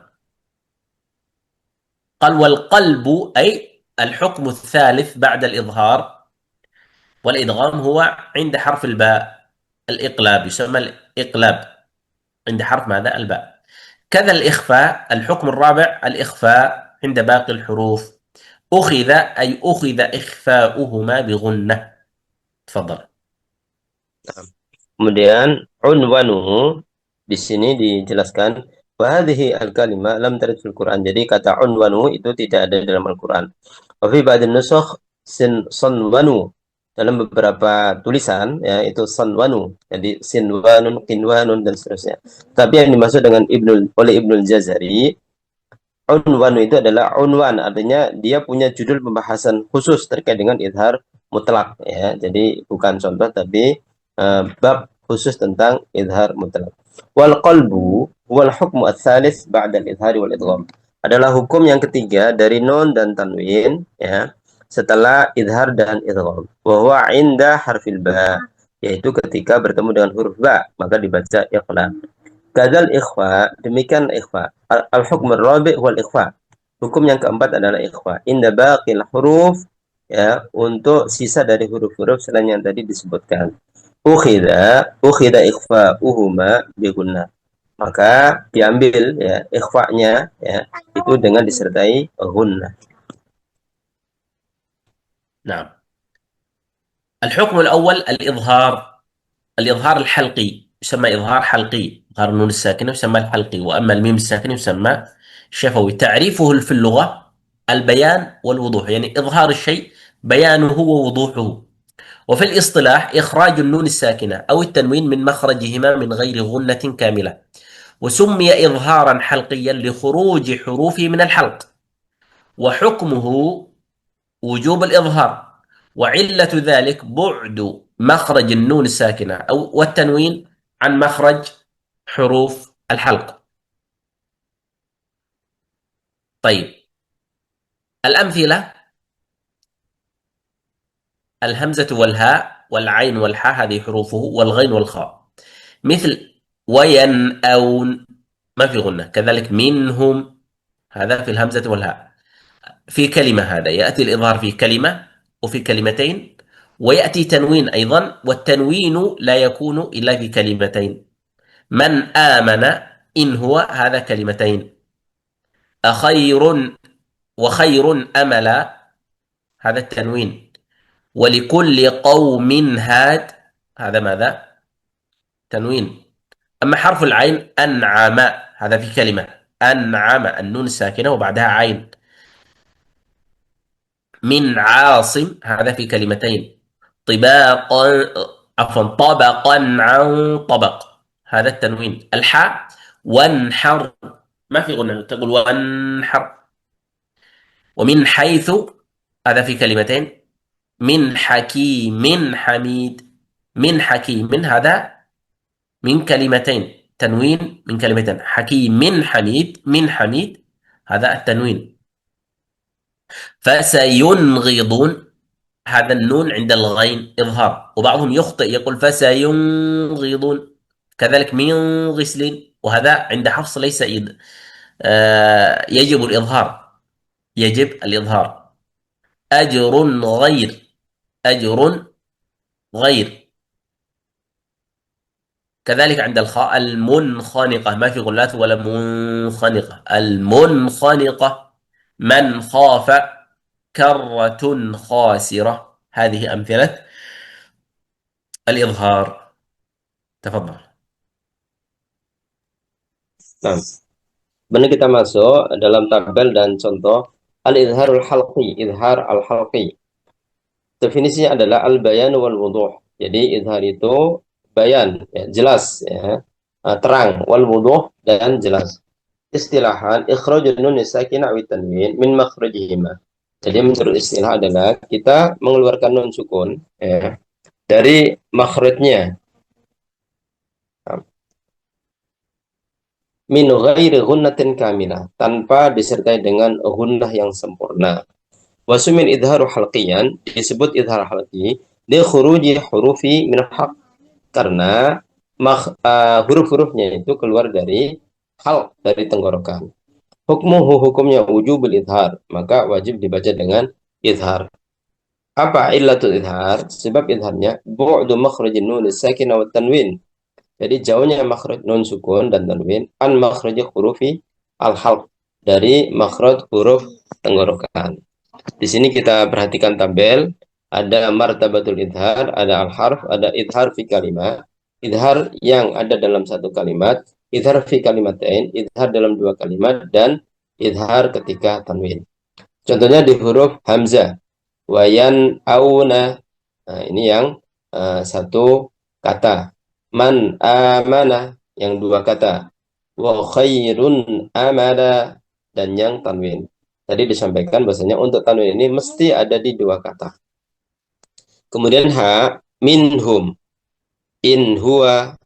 قال والقلب أي الحكم الثالث بعد الإظهار والإدغام هو عند حرف الباء، الإقلاب، يسمى الإقلاب عند حرف ماذا؟ الباء. كذا الإخفاء، الحكم الرابع الإخفاء عند باقي الحروف. أخذ أي أخذ إخفاؤهما بغنة. تفضل. kemudian unwanuhu di sini dijelaskan hadhihi al-kalimah lam tarid fil Quran. Jadi kata unwanuhu itu tidak ada dalam Al-Qur'an. Wa fi ba'dhin nusakh sanwanu, dalam beberapa tulisan, ya, itu sanwanu. Jadi sinwanun, qinwanun dan seterusnya. Tapi yang dimaksud dengan oleh Ibnul Jazari, unwanu itu adalah unwan, artinya dia punya judul pembahasan khusus terkait dengan idhar mutlak, ya. Jadi bukan contoh, tapi bab khusus tentang idhar mutlak. Wal qalbu wal hukmu ats-tsalits ba'da al-idhari wal idgham, adalah hukum yang ketiga dari nun dan tanwin, ya, setelah idhar dan idgham. Wa huwa inda harfil ba, yaitu ketika bertemu dengan huruf ba maka dibaca iqlab. Kadzal ikhfa, demikian ikhfa. Al-hukm ar-rabi' wal ikhfa, hukum yang keempat adalah ikhfa inda baqil huruf, ya, untuk sisa dari huruf-huruf selain yang tadi disebutkan. Ukhida ikhfa'uhuma bi gunnah, maka diambil, ya, ikhfa'nya, ya, itu dengan disertai gunnah. نعم. الحكم الأول الإظهار، الإظهار الحلقي، يسمى إظهار حلقي، إظهار النون الساكنة يسمى الحلقي، وأما الميم الساكنة يسمى شفوي. تعريفه في اللغة البيان والوضوح، يعني إظهار الشيء بيانه ووضوحه. وفي الاصطلاح إخراج النون الساكنة أو التنوين من مخرجهما من غير غنة كاملة، وسمي إظهارا حلقيا لخروج حروفه من الحلق، وحكمه وجوب الإظهار، وعلة ذلك بعد مخرج النون الساكنة أو والتنوين عن مخرج حروف الحلق. طيب، الأمثلة: الهمزة والهاء والعين والحاء، هذه حروفه، والغين والخاء. مثل وينأون، ما في غنة. كذلك منهم، هذا في الهمزة والهاء. في كلمة هذا يأتي الإظهار في كلمة وفي كلمتين، ويأتي تنوين أيضا، والتنوين لا يكون إلا في كلمتين. من آمن، إن هو، هذا كلمتين. أخير وخير أملا، هذا التنوين. ولكل قوم هاد، هذا ماذا؟ تنوين. أما حرف العين أنعم، هذا في كلمة. أنعم، النون الساكنة وبعدها عين. من عاصم، هذا في كلمتين. طباقا، عفوا، طبقا عن طبق، هذا التنوين. الحاء وانحر، ما في غنى، تقول وانحر. ومن حيث، هذا في كلمتين. من حكيم حميد. من حكيم هذا من كلمتين، تنوين من كلمتين. حكيم من حميد، من حميد هذا التنوين. فسينغضون هذا النون عند الغين إظهار، وبعضهم يخطئ يقول فسينغضون. كذلك من غسل، وهذا عند حفص ليس يجب الإظهار، يجب الإظهار. أجر غير، أجر غير. كذلك عند الخاء المنخنقة، ما في غلات ولا منخنقة، المنخنقة. من خاف كرة خاسرة. هذه أمثلة الإظهار. تفضل. Nah, benar kita masuk dalam tabel dan contoh al-idharul halqi, idhar al-halqi. Definisinya adalah al-bayan wal wuduh. Jadi idhar itu bayan, ya, jelas, ya, terang, wal wuduh dan jelas. Istilahan ikhrajun nun sakinah wa tanwin min makhrajihima. Jadi menurut istilah adalah kita mengeluarkan nun sukun, ya, dari makhrajnya. Min ghairi ghunnatin kamilah, tanpa disertai dengan ghunnah yang sempurna. Wasumin idharu halqiyan, disebut idhar halqi li khuruji hurufi min haq, karena huruf-hurufnya itu keluar dari halq, dari tenggorokan. Hukumnya wujubul idhar, maka wajib dibaca dengan idhar. Apa illatul idhar? Sebab idharnya bu'du makhrajin nun sakinah wa tanwin. Jadi jauhnya makhraj nun sukun dan tanwin an makhraj hurufi al-halq, dari makhraj huruf tenggorokan. Di sini kita perhatikan tabel, ada martabatul idhar, ada al-harf, ada idhar fi kalimat, idhar yang ada dalam satu kalimat, idhar fi kalimatain, idhar dalam dua kalimat, dan idhar ketika tanwin. Contohnya di huruf hamzah, wayan auna. Nah, ini yang satu kata. Man amana, yang dua kata. Wa khairun amala, dan yang tanwin. Tadi disampaikan bahasanya untuk tanwin ini mesti ada di dua kata. Kemudian ha, minhum, in huwa,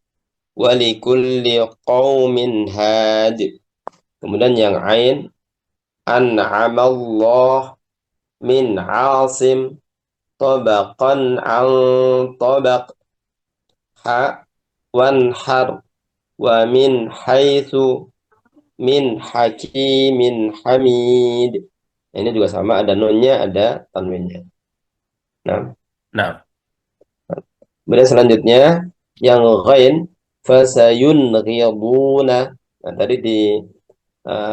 walikulli qawmin had. Kemudian yang ain, an'amallah, min asim, tabaqan an tabaq. Ha, wanhar, wa min haitsu, min hakimin hamid. Ini juga sama, ada nunnya, ada tanwinnya. Nah, Nah, kemudian selanjutnya yang ghain, fasayunghiduna. Nah, tadi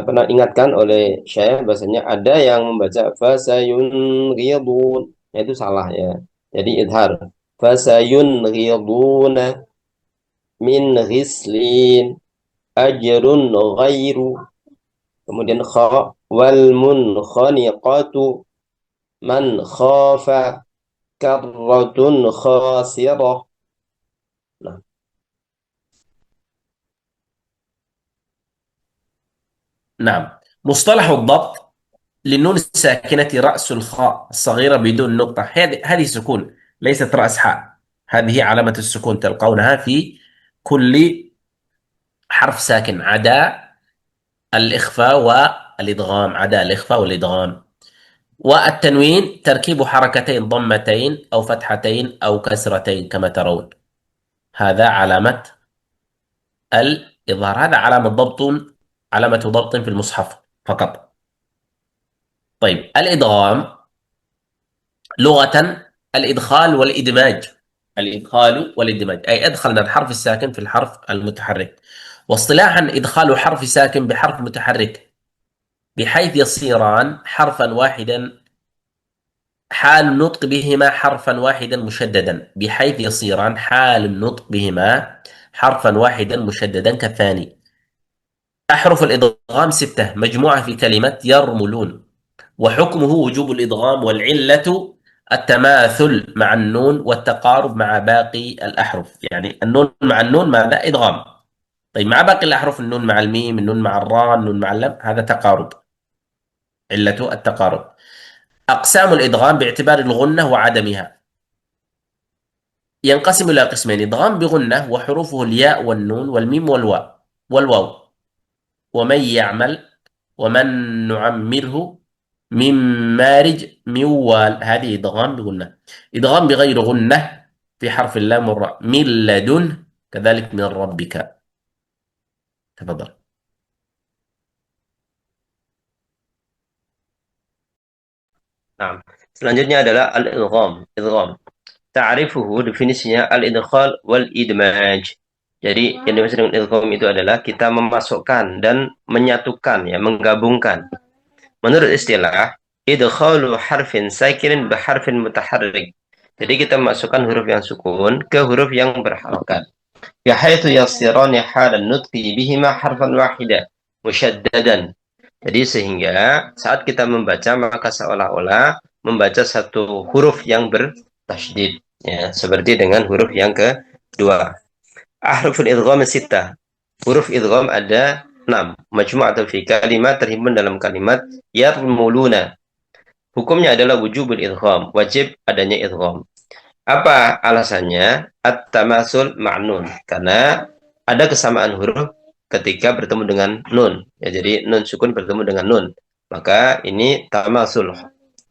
pernah ingatkan oleh Syekh bahasanya ada yang membaca fasayunghidun, itu salah, ya. Jadi idhar fasayunghiduna min ghislin ajrun ghairu. Kemudian kha, wal munkhaniqatu man khafa karratun khasirah. Nah, نعم. مصطلح الضبط للنون الساكنة رأس الخاء الصغيرة بدون نقطة. هذه سكون، ليست رأس حاء. هذه علامة السكون تلقونها في كل حرف ساكن عدا الإخفاء والإدغام، عدا الإخفاء والإدغام. والتنوين تركيب حركتين ضمتين أو فتحتين أو كسرتين كما ترون. هذا علامة الإظهار، هذا علامة ضبط في المصحف فقط. طيب الإدغام لغة الإدخال والإدماج. الإدخال والإدماج أي أدخلنا الحرف الساكن في الحرف المتحرك. واصطلاحا إدخال حرف ساكن بحرف متحرك بحيث يصيران حرفا واحدا حال النطق بهما حرفا واحدا مشددا، بحيث يصيران حال النطق بهما حرفا واحدا مشددا كالثاني. أحرف الإدغام 6 مجموعة في كلمة يرملون، وحكمه وجوب الإدغام، والعلة التماثل مع النون والتقارب مع باقي الأحرف. يعني النون مع النون ماذا؟ إدغام. طيب مع باقي الأحرف النون مع الميم، النون مع الراء، النون مع اللام، هذا تقارب، علة التقارب. أقسام الإدغام باعتبار الغنة وعدمها ينقسم إلى قسمين: إدغام بغنة وحروفه الياء والنون والميم والواو. ومن يعمل، ومن نعمره، من مارج، من وال، هذه إدغام بغنة. إدغام بغير غنة في حرف اللام والراء: من لدن، كذلك من ربك. تفضل. Nah, selanjutnya adalah al-idgham. Idgham. Ta'rifuhu definisinya al-idkhal wal idmaj. Jadi yang dimaksud dengan idgham itu adalah kita memasukkan dan menyatukan ya, menggabungkan. Menurut istilah, idkhalu harfin sakinin bi harfin mutaharrik. Jadi kita memasukkan huruf yang sukun ke huruf yang berharokat. Bihaitsu yasirani halan nutqi bihima harfan wahida musyaddadan. Jadi sehingga saat kita membaca maka seolah-olah membaca satu huruf yang bertasydid ya, seperti dengan huruf yang kedua. Ahruful idgham sita. Huruf idgham ada 6. Majmu'atun fi kalimat terhimpun dalam kalimat yarmuluna. Hukumnya adalah wujubul idgham, wajib adanya idgham. Apa alasannya? At-tamasul ma'nun. Karena ada kesamaan huruf ketika bertemu dengan nun. Ya, jadi nun sukun bertemu dengan nun. Maka ini tamasul.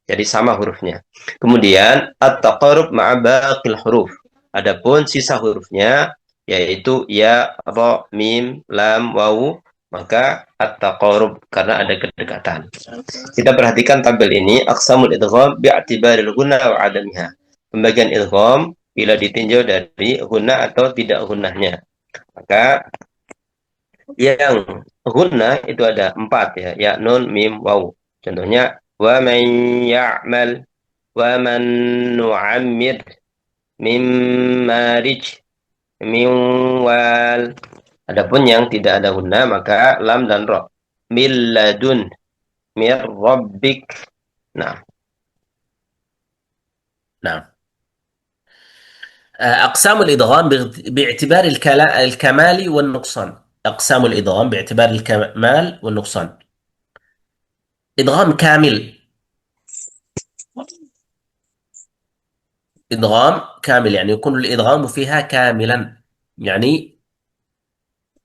Jadi sama hurufnya. Kemudian at-taqarrub ma'a baqil huruf. Adapun sisa hurufnya yaitu ya, ra, mim, lam, waw, maka at-taqarrub karena ada kedekatan. Kita perhatikan tabel ini aqsamul idgham bi'tibaril ghunna wa 'adamiha. Pembagian idgham bila ditinjau dari ghunna atau tidak ghunnahnya. Maka yang ghunna itu ada 4 ya, ya, nun, mim, waw. Contohnya wa man ya'mal, wa man nu'ammir, mim marij, min wal. Adapun yang tidak ada ghunna maka lam dan ra. Min ladun, mir rabbik. Nah, نعم. أقسام الإدغام باعتبار الكمال والنقصان. أقسام الإدغام باعتبار الكمال والنقصان: إدغام كامل. إدغام كامل يعني يكون الإدغام فيها كاملا، يعني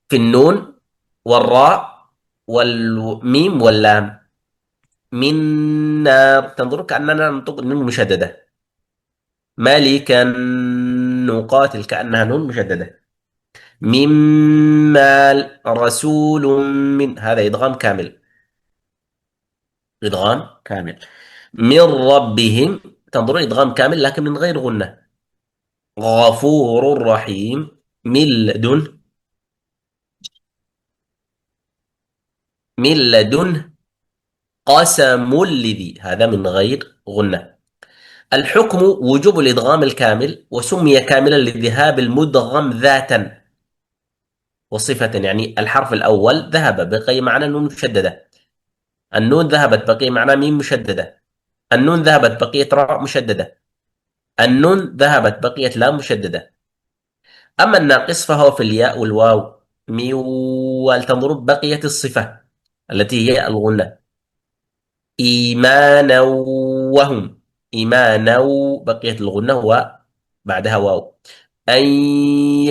في النون والراء والميم واللام. من نار، تنظر كأننا ننطق النون مشددة. ملكا نقاتل، كأنها نون مشددة. من مال، رسول من، هذا إدغام كامل. إدغام كامل. من ربهم، تنظر إدغام كامل لكن من غير غنة. غفور رحيم. من لدن، من لدن قسم لذي، هذا من غير غنة. الحكم وجوب الإدغام الكامل، وسمي كاملا لذهاب المدغم ذاتا وصفة، يعني الحرف الأول ذهب بقي معنى نون مشددة، النون ذهبت بقي معنى ميم مشددة، النون ذهبت بقيت راء مشددة، النون ذهبت بقيت لام مشددة. أما الناقص فهو في الياء والواو. ميوال، تنظر بقيت الصفة التي هي الغنة. إيمانا وهم، إيمانا بقيت الغنة وبعدها واو. أن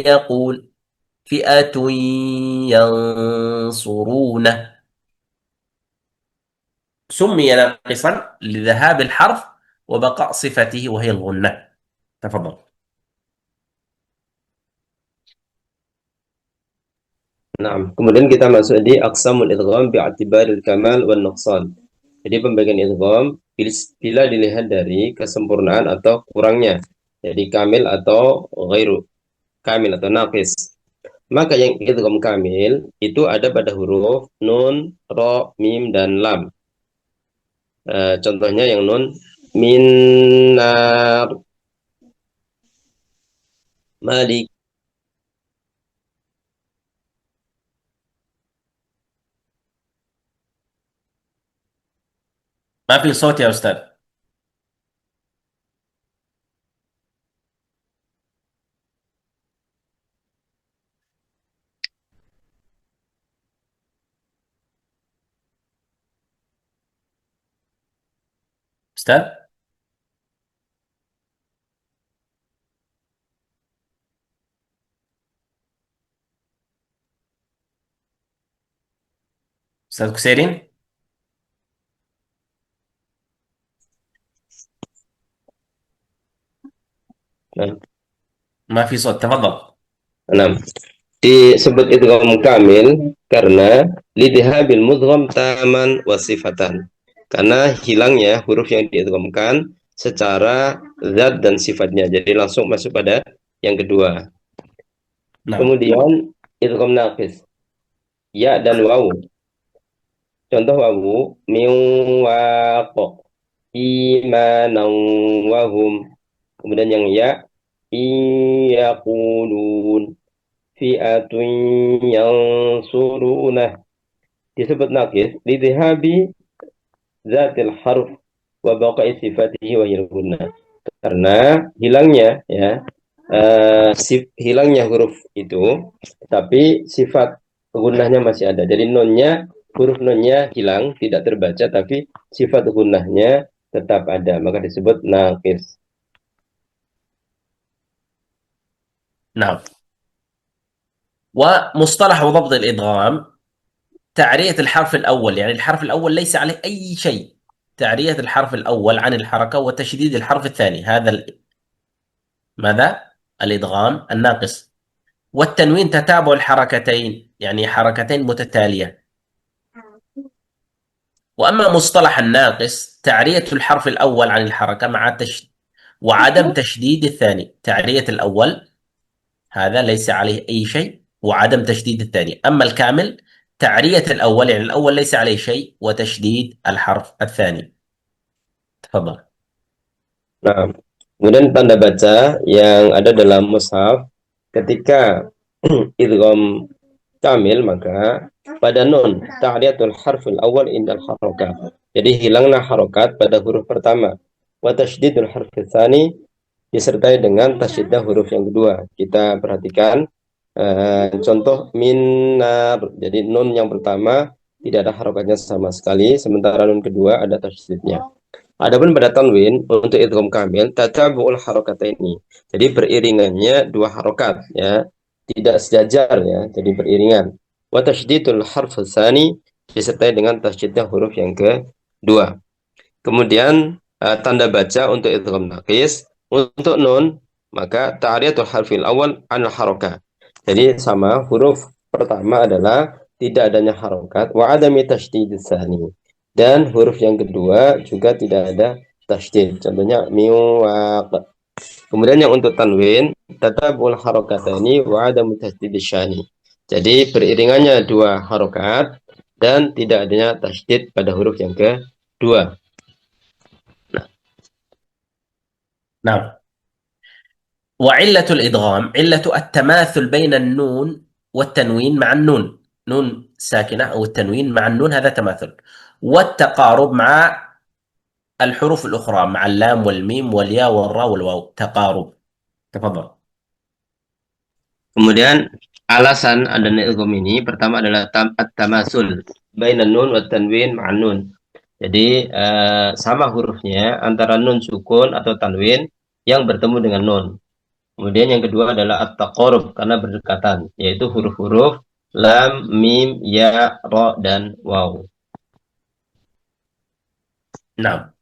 يقول فئة ينصرونه، سمي ناقصا لذهاب الحرف وبقاء صفته وهي الغنة. تفضل. nah, kemudian kita masuk di aqsamul idgham bi'tibaril kamal wan nuqsan. Jadi pembagian idgham bila dilihat dari kesempurnaan atau kurangnya. Jadi kamil atau ghairu kamil atau naqis. Maka yang idgham kamil itu ada pada huruf nun, ra, mim dan lam. Contohnya yang nun minar, malik. ما في صوت يا أستاذ. أستاذ؟ أستاذ كسيرين؟ Nah, ما في صوت، تفضل. enam. Disebut idgham kamil karena lidhabil mudgham taman wasifatan. Karena hilangnya huruf yang diidghamkan secara zat dan sifatnya. Jadi langsung masuk pada yang kedua. نعم. Kemudian idgham naqis. Ya dan wawu. Contoh wawu min waq imanan wahum. Kemudian yang ya iyaqulun fi'atun yansuruna disebut nakis lidhabi zatil harf wa baqa'i sifatihi wa hilgunna karena hilangnya ya hilangnya huruf itu tapi sifat gunnahnya masih ada. Jadi nunnya huruf nunnya hilang tidak terbaca tapi sifat gunnahnya tetap ada maka disebut nakis. نعم. ومصطلح ضبط الإدغام تعرية الحرف الأول، يعني الحرف الأول ليس عليه أي شيء، تعرية الحرف الأول عن الحركة وتشديد الحرف الثاني، هذا ماذا؟ الإدغام الناقص. والتنوين تتابع الحركتين، يعني حركتين متتالية. وأما مصطلح الناقص تعرية الحرف الأول عن الحركة مع وعدم تشديد الثاني. تعرية الأول هذا ليس عليه أي شيء وعدم تشديد الثاني. أما الكامل تعرية الأول، يعني الأول ليس عليه شيء وتشديد الحرف الثاني. تفضل. Nah, kemudian tanda baca yang ada dalam mushaf ketika idgham kamil maka pada nun ta'riyatul harfil awal indal harokat. Jadi hilanglah harokat pada huruf pertama. Wa tasydidul harfil tsani disertai dengan tasydid huruf yang kedua. Kita perhatikan contoh minar. Jadi nun yang pertama tidak ada harokatnya sama sekali, sementara nun kedua ada tasydidnya. Adapun pada tanwin untuk idgham kamil tatabu'ul harokataini. Jadi beriringannya dua harokat ya, tidak sejajar ya, jadi beriringan. Wa tasydidul harf tsani disertai dengan tasydidnya huruf yang kedua. Kemudian tanda baca untuk idgham naqis untuk nun maka ta'riyatul harfil awal an harokat. Jadi sama huruf pertama adalah tidak adanya harokat wa adami tasydid tsani. Dan huruf yang kedua juga tidak ada tasydid. Contohnya miwaq. Kemudian yang untuk tanwin tatabul harakatani wa adamu tasydid syani. Jadi beriringannya dua harokat dan tidak adanya tasydid pada huruf yang kedua. نعم. وعلة الإدغام علة التماثل بين النون والتنوين مع النون، نون ساكنة أو التنوين مع النون هذا تماثل، والتقارب مع الحروف الأخرى مع اللام والميم والياء والراء والواو، تقارب. تفضل. Kemudian alasan adanya idgham ini pertama adalah at-tamasul bainan nun wa tanwin ma'an nun. Jadi sama hurufnya antara nun sukun atau tanwin yang bertemu dengan nun. Kemudian yang kedua adalah at-taqarrub karena berdekatan, yaitu huruf-huruf lam, mim, ya, ra, dan waw. نعم.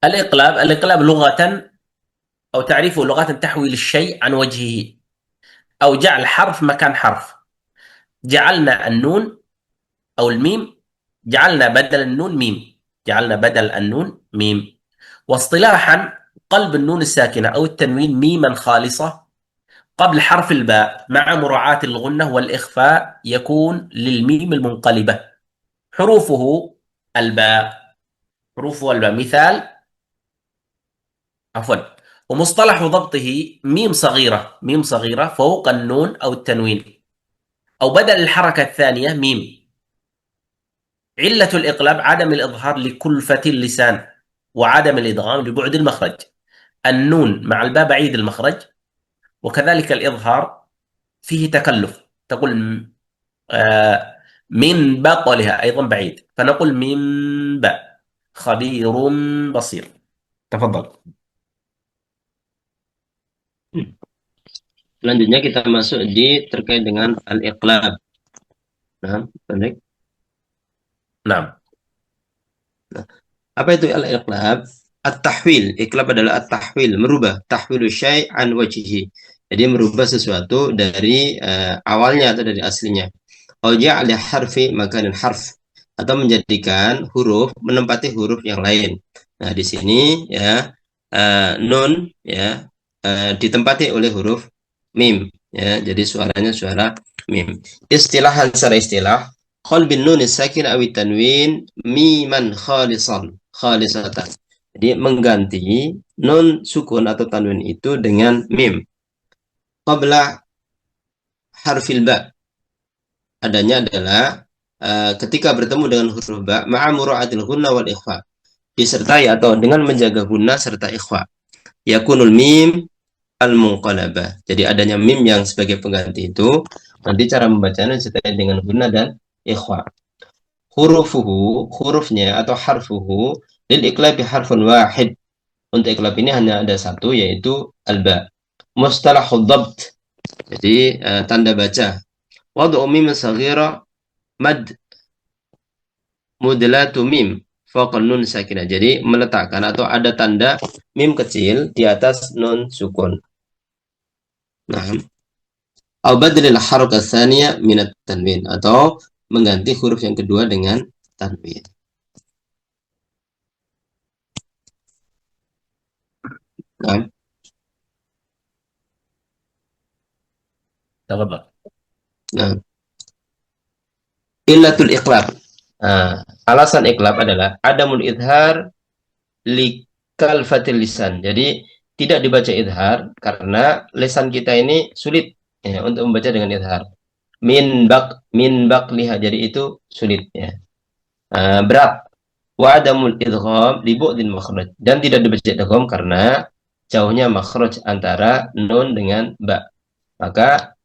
الإقلاب لغة أو تعريفه لغة تحويل الشيء عن وجهه أو جعل حرف مكان حرف. جعلنا النون أو الميم، جعلنا بدل النون ميم، جعلنا بدل النون ميم. واصطلاحا قلب النون الساكنة أو التنوين ميما خالصة قبل حرف الباء مع مراعاة الغنة والإخفاء يكون للميم المنقلبة حروفه الباء، حروفه الباء. مثال، عفوا، ومصطلح ضبطه ميم صغيرة، ميم صغيرة فوق النون أو التنوين أو بدل الحركة الثانية ميم. علة الإقلاب عدم الإظهار لكلفة اللسان وعدم الإدغام لبعد المخرج. النون مع الباء بعيد المخرج، وكذلك الإظهار فيه تكلف، تقول من بقلها أيضا بعيد، فنقول من باء. خبير بصير. تفضل. Selanjutnya kita masuk di terkait dengan al-iqlab. Nah, baik. نعم. Apa itu al-iqlab? At-tahwil. Iqlab adalah at-tahwil, merubah. Tahwilu syai' an wajhihi. Jadi merubah sesuatu dari awalnya atau dari aslinya. Au ja'ala harfi makanan harf, atau menjadikan huruf menempati huruf yang lain. Nah, di sini ya nun ya ditempati oleh huruf mim ya. Jadi suaranya suara mim. Istilahan secara istilah, qalbin nun sakin awi tanwin miman khalisatan. Jadi mengganti nun sukun atau tanwin itu dengan mim qabla harfil ba. Adanya adalah ketika bertemu dengan huruf ba ma'a mura'atil ghunna wal ikhfa, disertai atau dengan menjaga gunna serta ikhfa. Yakunul mim al-munqalabah. Jadi adanya mim yang sebagai pengganti itu nanti cara membacanya disertai dengan gunna dan ikhfa. Hurufuhu, hurufnya atau harfuhu, lil iqlabi harfun wahid. Untuk iqlab ini hanya ada satu, yaitu al-ba. Mustalahul dhabt, jadi tanda baca. Wadu'u mim saghira mad mudlatu mim fawqa nun sakinah. Jadi meletakkan atau ada tanda mim kecil di atas nun sukun. Nah, au badlil harakah tsaniyah minat tanwin, atau mengganti huruf yang kedua dengan tanwin. Nah, تفضل. nah. Illatul iqlab. Nah, alasan iqlab adalah adamul idhar li kalfatil lisan. Jadi tidak dibaca idhar karena lisan kita ini sulit ya, untuk membaca dengan idhar. Min bak liha, jadi itu sulit ya. Berat. Wa adamul idgham li bu'dil makhraj, dan tidak dibaca idgham karena jauhnya makhraj antara nun dengan ba. Maka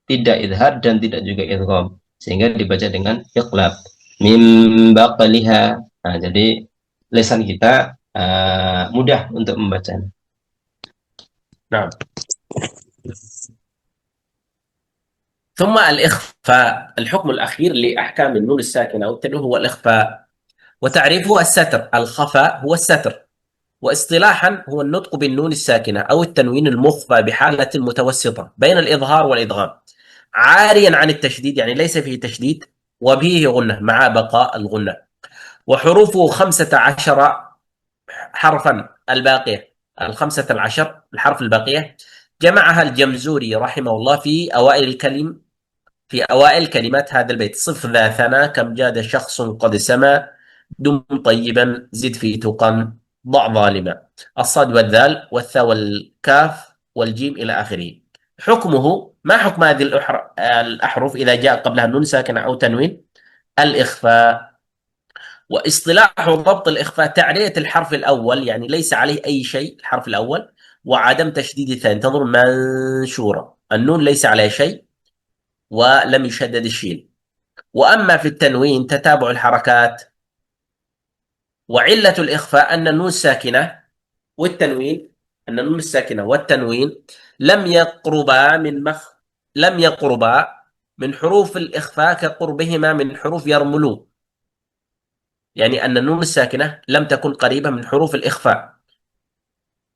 tidak idhar dan tidak juga idgham, sehingga dibaca dengan iqlab. Min baqliha. Nah, jadi lisan kita mudah untuk membaca. نعم. ثم الإخفاء، الحكم الأخير لأحكام النون الساكنة أو التنوين هو الإخفاء، وتعريفه الستر. الخفاء هو الستر، واصطلاحا هو النطق بالنون الساكنة أو التنوين المخفى بحالة متوسطة بين الإظهار والإدغام، عاريا عن التشديد، يعني ليس فيه تشديد، وفيه غنة مع بقاء الغنة. وحروفه 15 حرفا الباقية، 15 الحرف الباقية جمعها الجمزوري رحمه الله في أوائل كلمات هذا البيت. صف ذا ثنا كم جاد شخص قد سما، دم طيبا زد في تقى، ضع ظالما. الصاد والذال والثاء والكاف والجيم إلى آخره. حكمه، ما حكم هذه الأحرف إذا جاء قبلها نون ساكنة أو تنوين؟ الإخفاء. واصطلاح ضبط الإخفاء تعرية الحرف الأول، يعني ليس عليه أي شيء الحرف الأول، وعدم تشديد الثاني. تنظر منشورة، النون ليس عليه شيء ولم يشدد الشين. وأما في التنوين تتابع الحركات. وعلة الإخفاء أن النون الساكنة والتنوين لم يقربا من حروف الإخفاء كقربهما من حروف يرملو، يعني أن النون الساكنة لم تكن قريبة من حروف الإخفاء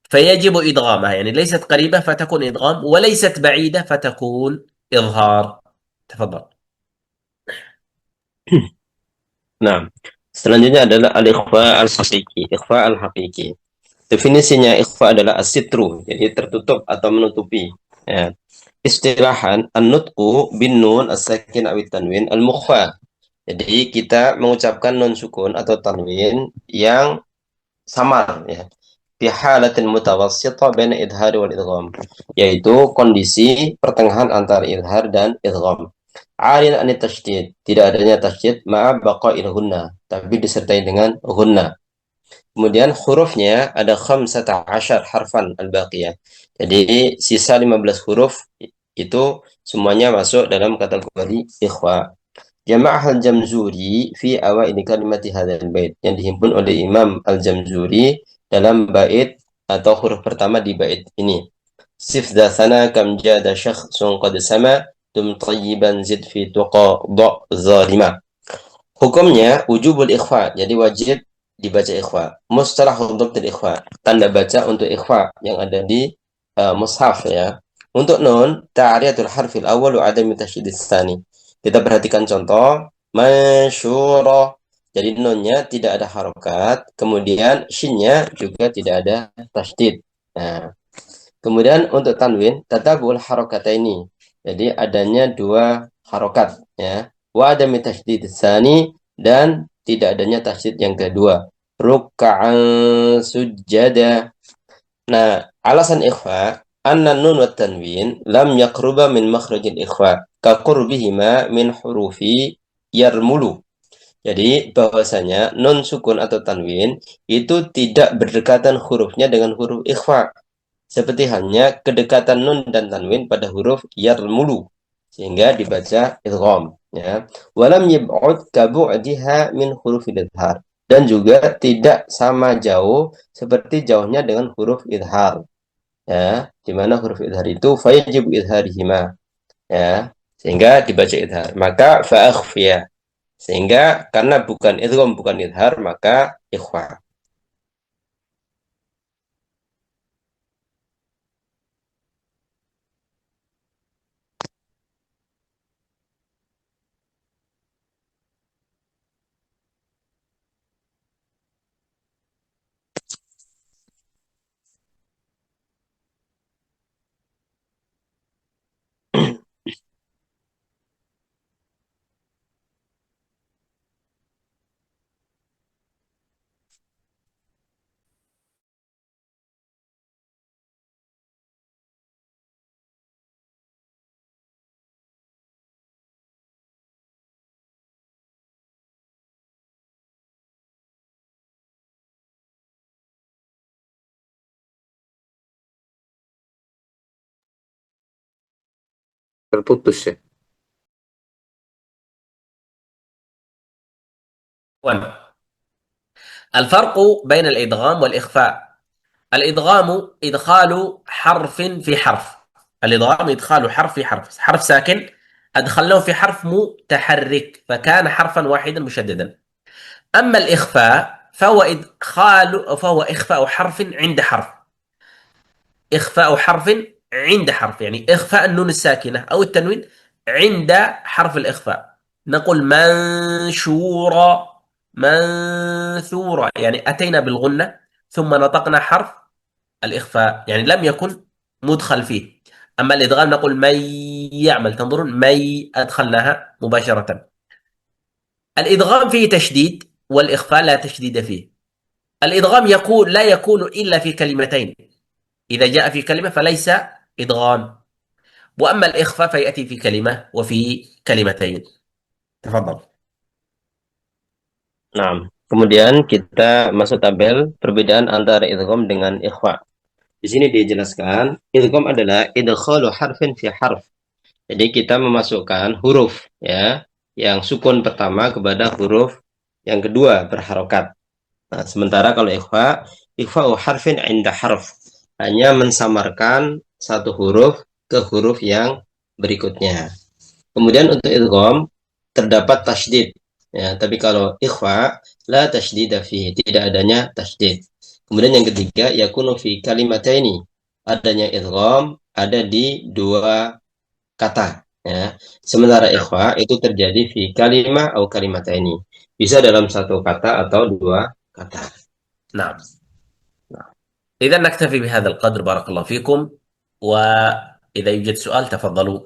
فيجب إدغامها، يعني ليست قريبة فتكون إدغام، وليست بعيدة فتكون إظهار. تفضل. Nah, selanjutnya adalah al-ikhfa al-haqiqi. Ikhfa al-haqiqi. Definisinya ikhfa adalah as-sitru, jadi tertutup atau menutupi. Ya. Istilahan an-nutqu bin nun as-sakin awit tanwin al-mukhfa. Jadi kita mengucapkan nun sukun atau tanwin yang samar ya. Fi halatin mutawassithah baina idhari wal idgham, yaitu kondisi pertengahan antara idhar dan idgham. Arin anit tasydid, tidak adanya tasydid ma'a baqa'il ghunna, tapi disertai dengan ghunna. Kemudian hurufnya ada 15 harfan al-baqiyah. Jadi sisa 15 huruf itu semuanya masuk dalam kategori ikhfa. Jama'ah al-Jamzuri fi awaili kalimati hadzal bait, yang dihimpun oleh Imam al-Jamzuri dalam bait atau huruf pertama di bait ini. Sif sana kam jada syakhsun qad sama dum tayyiban zid fi tuqa da zalima. Hukumnya wujubul ikhfa, jadi wajib dibaca ikhfa. Mustalah untuk ikhfa, tanda baca untuk ikhfa yang ada di mushaf ya. Untuk nun, ta'riyatul harfil awal wa adami tasydidis tsani. Kita perhatikan contoh masyura. Jadi nunnya tidak ada harokat, kemudian shinnya juga tidak ada tasydid. Nah, kemudian untuk tanwin tatabul harokataini. Jadi adanya dua harokat ya. Wa adami tasydid tsani, dan tidak adanya tasydid yang kedua. Ruk'an sujada. Nah, alasan ikhfa anna nun wa tanwin lam yaqruba min makhrajil ikhfa ka qurbihima min hurufi yarmulu. Jadi bahwasanya nun sukun atau tanwin itu tidak berdekatan hurufnya dengan huruf ikhfa, seperti halnya kedekatan nun dan tanwin pada huruf yarmulu, sehingga dibaca idgham ya. Walam yab'ud ka bu'diha min huruf idhar, dan juga tidak sama jauh seperti jauhnya dengan huruf idhar ya, di mana huruf idhar itu fayajib idharihima ya, sehingga dibaca idhar. Maka fa'akhfiya, sehingga karena bukan idgham bukan idhar maka ikhfa. Terputus ya. الفرق بين الإدغام والإخفاء. الإدغام إدخال حرف في حرف. الإدغام إدخال حرف في حرف، حرف ساكن أدخلناه في حرف متحرك فكان حرفا واحدا مشددا. أما الإخفاء فهو إخفاء حرف عند حرف. إخفاء حرف عند حرف، يعني إخفاء النون الساكنة أو التنوين عند حرف الإخفاء. نقول منشورا، منثورا، يعني أتينا بالغنة ثم نطقنا حرف الإخفاء، يعني لم يكن مدخل فيه. أما الإدغام نقول مي يعمل، تنظرون مي أدخلناها مباشرة. الإدغام فيه تشديد والإخفاء لا تشديد فيه. الإدغام لا يكون إلا في كلمتين، إذا جاء في كلمة فليس إدغام. وأما الإخفاء فيأتي في كلمة وفي كلمتين. تفضل. Nah, kemudian kita masuk tabel perbedaan antara idgham dengan ikhfa. Di sini dijelaskan, idgham adalah idkhalu harfin fi harf. Jadi kita memasukkan huruf ya, yang sukun pertama kepada huruf yang kedua berharokat. Nah, sementara kalau ikhfa'u harfin inda harf, hanya mensamarkan satu huruf ke huruf yang berikutnya. Kemudian untuk idgham terdapat tasydid ya, tapi kalau ikhfa la tasydida fihi, tidak adanya tasydid. Kemudian yang ketiga yakunu fi kalimataini, adanya idgham ada di dua kata ya. Sementara ikhfa itu terjadi fi kalimah atau kalimataini, bisa dalam satu kata atau dua kata. نعم. إذا نكتفي بهذا القدر، بارك الله فيكم. وإذا يوجد سؤال تفضلوا.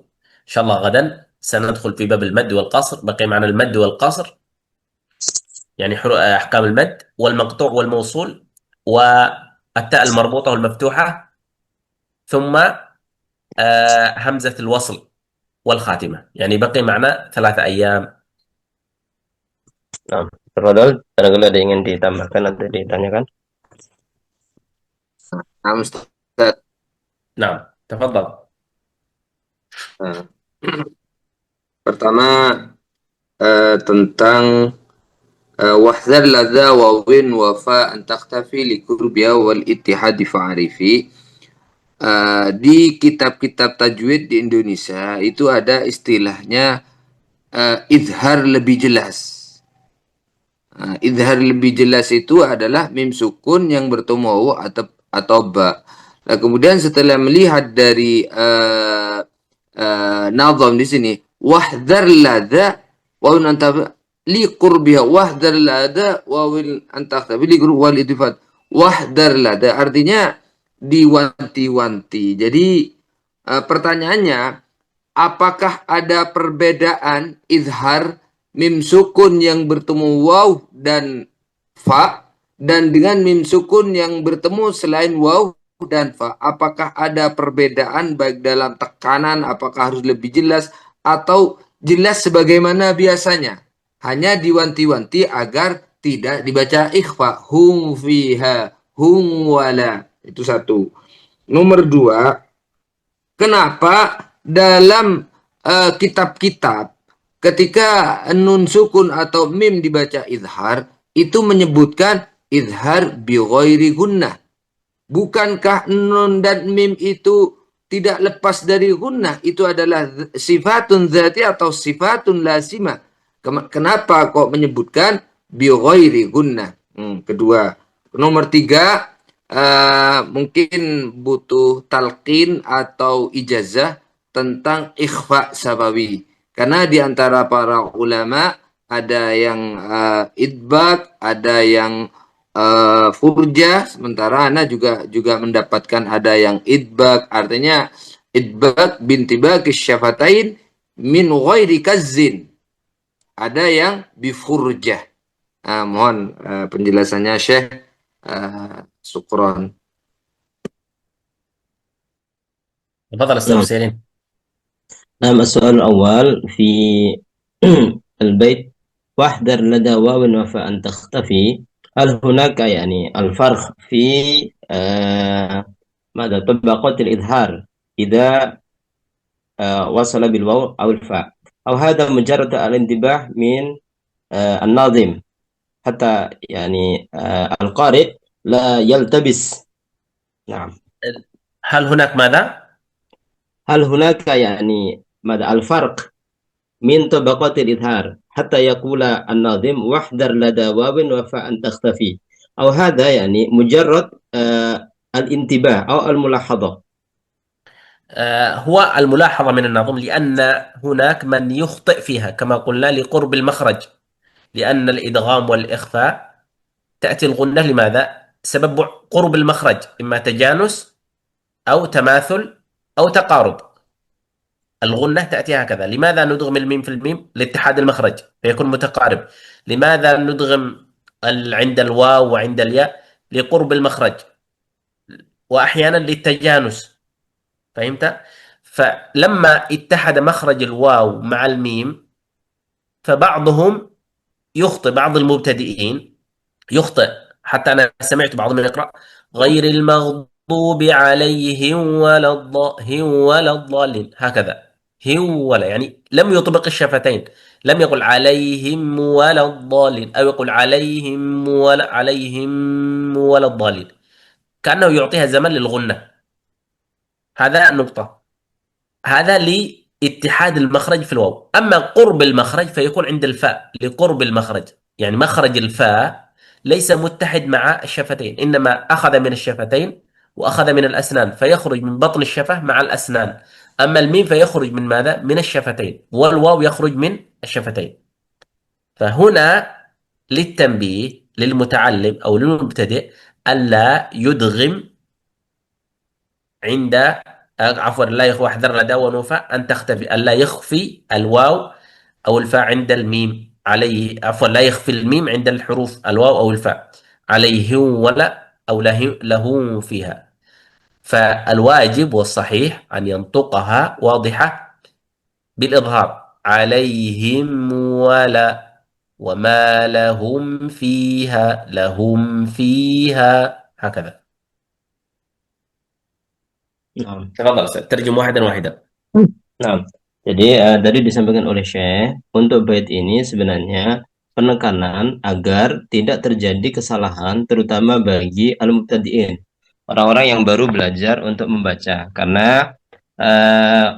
إن شاء الله غدا سندخل في باب المد والقصر. بقي معنا المد والقصر، يعني أحكام المد والمقطوع والموصول والتاء المربوطة والمفتوحة، ثم همزة الوصل والخاتمة. يعني بقي معنا 3 أيام. Nah, Rodol, barangkali ada yang ingin ditambahkan atau ditanyakan? Nah, Ustaz. نعم تفضل. Nah, pertama tentang wahdhar ladza wawin wafa an takhtafi li qurbiha wal ittihadi fa'arifi. Di kitab-kitab tajwid di Indonesia itu ada istilahnya izhar lebih jelas. Izhar lebih jelas itu adalah mim sukun yang bertemu wawu atau ba. Nah, kemudian setelah melihat dari nazam di sini, wahdhar ladza wawin anta li qurbiha, wahdhar ladza wawin anta li qurbi wal ittifat. Wahdhar ladza artinya diwanti-wanti. Jadi pertanyaannya, apakah ada perbedaan izhar mim sukun yang bertemu waw dan fa dan dengan mim sukun yang bertemu selain waw dan fa? Apakah ada perbedaan baik dalam tekanan, apakah harus lebih jelas atau jelas sebagaimana biasanya? Hanya diwanti-wanti agar tidak dibaca ikhfa. Hum fiha, hum wala. Itu satu. Nomor dua, kenapa dalam kitab-kitab ketika nun sukun atau mim dibaca izhar itu menyebutkan izhar bi ghairi gunnah? Bukankah nun dan mim itu tidak lepas dari gunnah? Itu adalah sifatun dzati atau sifatun lazimah. Kenapa kok menyebutkan bi ghairi gunnah? Kedua. Nomor tiga, mungkin butuh talqin atau ijazah tentang ikhfa sabawi. Karena di antara para ulama ada yang idbak, ada yang furjah, sementara ana juga mendapatkan ada yang idbak, artinya idbak bintibaqis syafatain min ghairi kazzin. Ada yang bifurjah. Mohon penjelasannya Syekh. Syukran. تفضل أستاذ نعم. حسين. نعم، السؤال الأول في البيت واحذر لدى واو وفاء أن تختفي. هل هناك يعني الفرق في ماذا طبقات الإظهار إذا وصل بالواو أو الفاء، أو هذا مجرد الانتباه من الناظم حتى يعني القارئ لا يلتبس؟ نعم. هل هناك ماذا؟ هل هناك يعني ماذا الفرق من طبقات الإظهار حتى يقول الناظم واحذر لدى واو وفاء أن تختفي، أو هذا يعني مجرد الانتباه أو الملاحظة؟ هو الملاحظة من النظم، لأن هناك من يخطئ فيها كما قلنا لقرب المخرج، لأن الإدغام والإخفاء تأتي الغنة لماذا؟ سبب قرب المخرج، إما تجانس أو تماثل أو تقارب. الغنة تأتي هكذا. لماذا ندغم الميم في الميم؟ لاتحاد المخرج فيكون متقارب. لماذا ندغم عند الواو وعند الياء؟ لقرب المخرج، وأحيانا للتجانس. فهمت؟ فلما اتحد مخرج الواو مع الميم فبعضهم يخطئ، بعض المبتدئين يخطئ، حتى أنا سمعت بعضهم يقرأ غير المغضوب عليهم ولا الضالين، هكذا هو ولا، يعني لم يطبق الشفتين، لم يقل عليهم ولا الضالين أو يقول عليهم ولا الضالين، كأنه يعطيها زمن للغنة. هذا نقطة. هذا لاتحاد المخرج في الواو. أما قرب المخرج فيكون عند الفاء لقرب المخرج، يعني مخرج الفاء ليس متحد مع الشفتين، إنما أخذ من الشفتين وأخذ من الأسنان فيخرج من بطن الشفة مع الأسنان. أما الميم فيخرج من ماذا؟ من الشفتين، والواو يخرج من الشفتين. فهنا للتنبيه للمتعلم أو للمبتدئ ألا يدغم عند عفوا لا يخفي، واحذر لدى ونوفا أن تختفي، ألا يخفي الواو أو الفاء عند الميم عليه، عفوا لا يخفي الميم عند الحروف الواو أو الفاء عليه ولا أو له فيها. فالواجب والصحيح أن ينطقها واضحة بالإظهار عليهم ولا، وما لهم فيها هكذا. نعم. تفضل ترجم واحدا واحدا. نعم. Jadi tadi disampaikan oleh Syekh, untuk bait ini sebenarnya penekanan agar tidak terjadi kesalahan terutama bagi al-mubtadi'in, orang-orang yang baru belajar untuk membaca. Karena eh,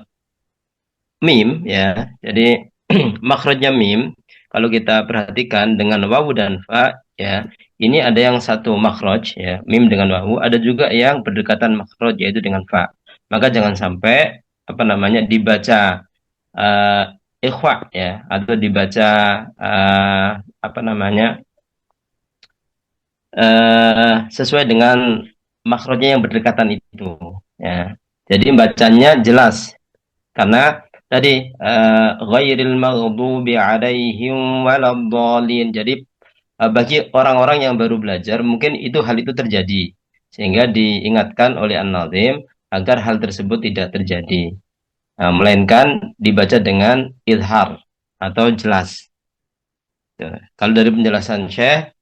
mim ya, jadi makhrajnya mim kalau kita perhatikan dengan wawu dan fa ya, ini ada yang satu makhraj ya, mim dengan wawu, ada juga yang berdekatan makhraj yaitu dengan fa. Maka jangan sampai apa namanya dibaca eh ikhwa ya, atau dibaca eh, apa namanya sesuai dengan makrotnya yang berdekatan itu ya. Jadi bacanya jelas karena tadi ghairil maghdubi alaihim waladdallin. Jadi bagi orang-orang yang baru belajar mungkin hal itu terjadi sehingga diingatkan oleh An-Nazim agar hal tersebut tidak terjadi. Melainkan dibaca dengan izhar atau jelas. Ya. Kalau dari penjelasan Syekh,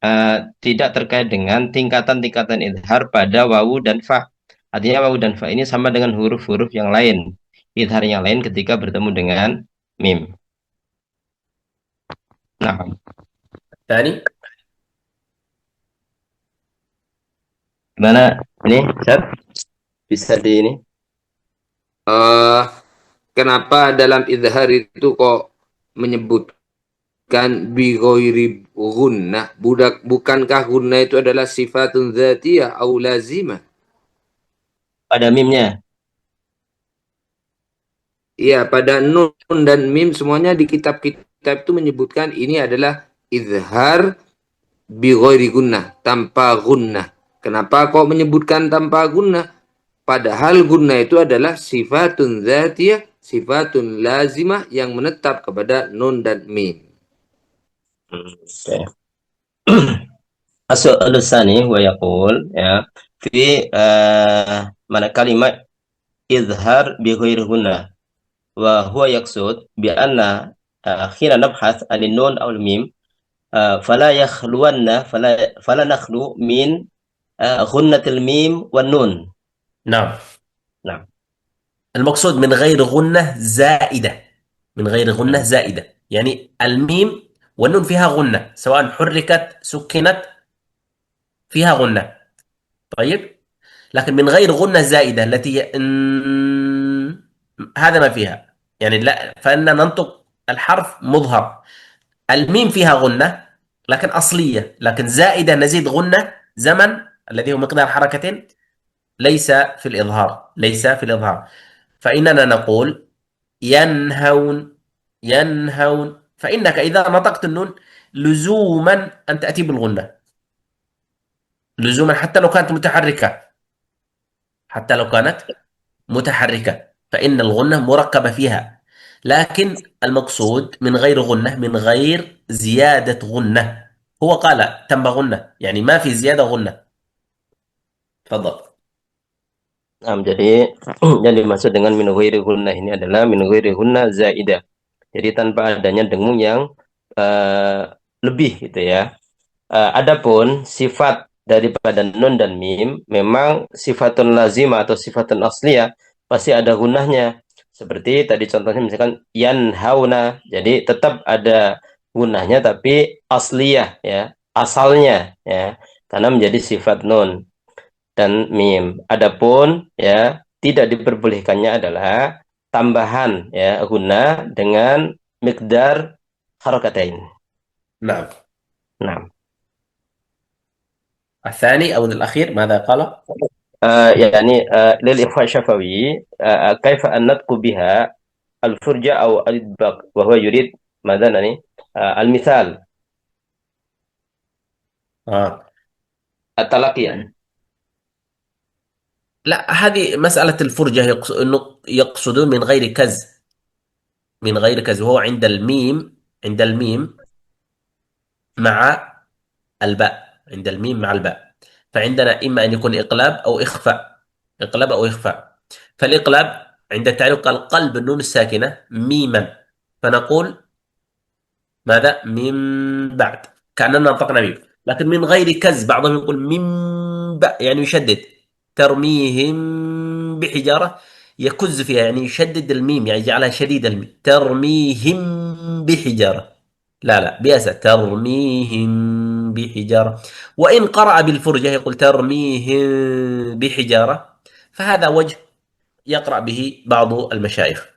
tidak terkait dengan tingkatan-tingkatan izhar pada wawu dan fa. Artinya wawu dan fa ini sama dengan huruf-huruf yang lain. Izhar yang lain ketika bertemu dengan mim. Nah, الثاني gimana ini, Ustaz? Bisa di ini? Eh, kenapa dalam izhar itu kok menyebutkan bi ghairi gunnah? Bukankah gunnah itu adalah sifatun dzatiyah au lazimah? Pada mimnya. Iya, pada nun dan mim semuanya di kitab-kitab itu menyebutkan ini adalah izhar bi ghairi gunnah, tanpa gunnah. Kenapa kok menyebutkan tanpa gunnah? Padahal gunnah itu adalah sifatun dzatiyah, sifatun lazimah yang menetap kepada nun dan mim. Oke. As-su'al tsani wa yaqul ya fi mana kalimat izhar bi ghairi gunnah wa huwa yaqsud bi anna khina nabhath an nun aw mim fala yakhluwanna fala nakhlu min ghunnatil mim wan nun. نعم Nah, المقصود من غير غنة زائدة، من غير غنة زائدة، يعني الميم والنون فيها غنة سواء حركت سكنت فيها غنة. طيب، لكن من غير غنة زائدة التي هي هذا ما فيها، يعني لا، فإن ننطق الحرف مظهر. الميم فيها غنة لكن أصلية، لكن زائدة نزيد غنة زمن الذي هو مقدار حركة ليس في الإظهار، ليس في الإظهار. فإننا نقول ينهون، ينهون، فإنك إذا نطقت النون لزوما أن تأتي بالغنة، لزوما حتى لو كانت متحركة، حتى لو كانت متحركة فإن الغنة مركبة فيها. لكن المقصود من غير غنة، من غير زيادة غنة. هو قال تم غنة، يعني ما في زيادة غنة. تفضل. jadi yang dimaksud dengan min ghairi gunnah ini adalah min ghairi gunnah zaidah. Jadi tanpa adanya dengung yang lebih gitu ya. Adapun sifat daripada nun dan mim memang sifatun lazimah atau sifatun asliyah, pasti ada gunahnya. Seperti tadi contohnya misalkan yanhauna, jadi tetap ada gunahnya tapi asliyah ya, asalnya ya, karena menjadi sifat nun dan mim. Adapun ya tidak diperbolehkannya adalah tambahan ya guna dengan miqdar harakatain. نعم. Nah, الثاني أو الأخير ماذا قال؟ يعني للإخوة الشفوي كيف أن نطق بها الفرجة أو الإطباق وهو يريد ماذا يعني المثال التلقي يعني. لا، هذه مسألة الفرجة إنه يقصدون من غير كز، من غير كز، وهو عند الميم، عند الميم مع الباء، عند الميم مع الباء. فعندنا إما أن يكون إقلاب أو إخفاء، إقلاب أو إخفاء. فالإقلاب عند التعريف قال قلب النون الساكنة ميما، فنقول ماذا؟ من بعد، كأننا نطقنا ميم. لكن من غير كز، بعضهم يقول من يعني يشدد، ترميهم بحجارة، يكز فيها يعني يشدد الميم يعني يجعلها شديد الميم. ترميهم بحجارة. لا بياسة ترميهم بحجارة. وإن قرأ بالفرجة يقول ترميهم بحجارة، فهذا وجه يقرأ به بعض المشايخ.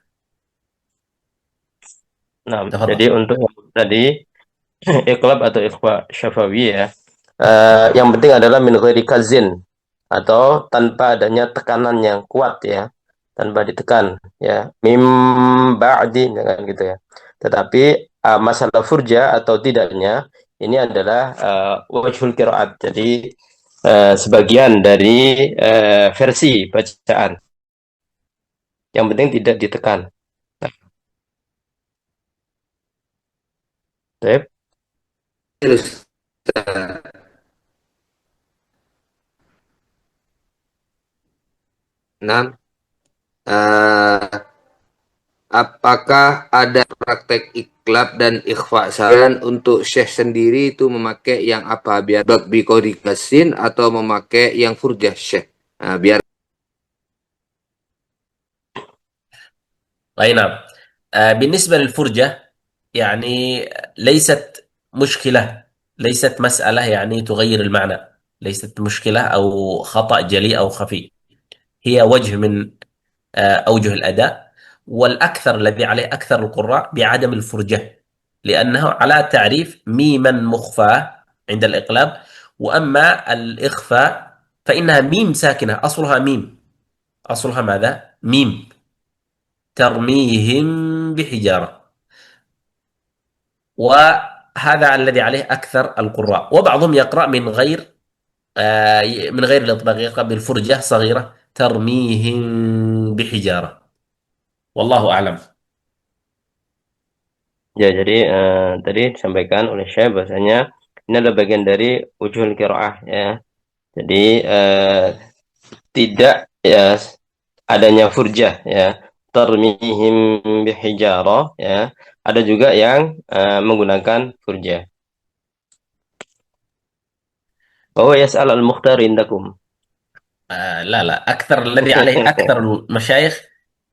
Nah, تفضل. jadi untuk yang tadi iqlab atau ikhfa syafawi ya. Yang penting adalah min ghairi kazin atau tanpa adanya tekanan yang kuat ya, tanpa ditekan ya. Mim ba'di kan gitu ya. Tetapi masalah furja atau tidaknya ini adalah wajhul qiraat. Jadi sebagian dari versi bacaan. Yang penting tidak ditekan. Baik. Nah, apakah ada praktek iklab dan ikhfa saran untuk syekh sendiri itu memakai yang apa, biar biqorikasin atau memakai yang furjah syekh? Nah, biar أي نعم. بالنسبة للفرجة يعني ليست مشكلة، ليست مسألة يعني تغير المعنى، ليست مشكلة أو خطأ جلي أو خفي، هي وجه من أوجه الأداء. والأكثر الذي عليه أكثر القراء بعدم الفرجة، لأنه على تعريف ميما مخفاة عند الإقلاب. وأما الإخفاء فإنها ميم ساكنة، أصلها ميم، أصلها ماذا؟ ميم. ترميهم بحجارة. وهذا الذي عليه أكثر القراء. وبعضهم يقرأ من غير الإطلاق، يقرأ بالفرجة صغيرة ترميهم بحجارة. والله أعلم. Ya, jadi tadi disampaikan oleh Syekh bahasanya ini adalah bagian dari wujuhul qiraah ya. Jadi tidak ya adanya furjah ya, tarmihim bihijarah ya. Ada juga yang menggunakan furjah. Bahwa yas'al al-mukhtar indakum. لا أكثر الذي عليه أكثر المشايخ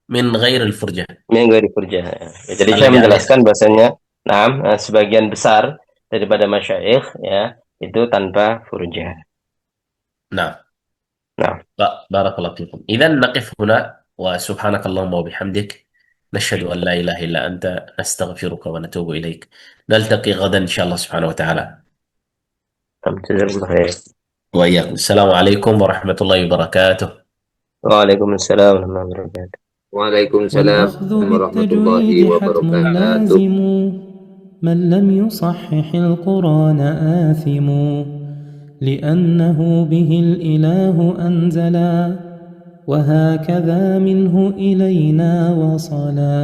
من غير الفرجة. Yang dari furjah. Ya. Jadi saya Alladhi menjelaskan bahasanya, sebagian besar daripada masyayikh ya itu tanpa furjah. نعم. Nah, بارك الله فيكم. إذا نقف هنا، وسبحانك اللهم وبحمدك، نشهد أن لا إله إلا أنت، نستغفرك ونتوب إليك. نلتقي غدا إن شاء الله سبحانه وتعالى. jazakumullah khair. وإياكم. السلام عليكم ورحمة الله وبركاته. Waalaikumsalam warahmatullahi wabarakatuh. Waalaikumsalam والأخذ warahmatullahi بالتجويد حتم wabarakatuh. لازم من لم يصحح القرآن آثم لأنه به الإله أنزلا وهكذا منه إلينا وصلا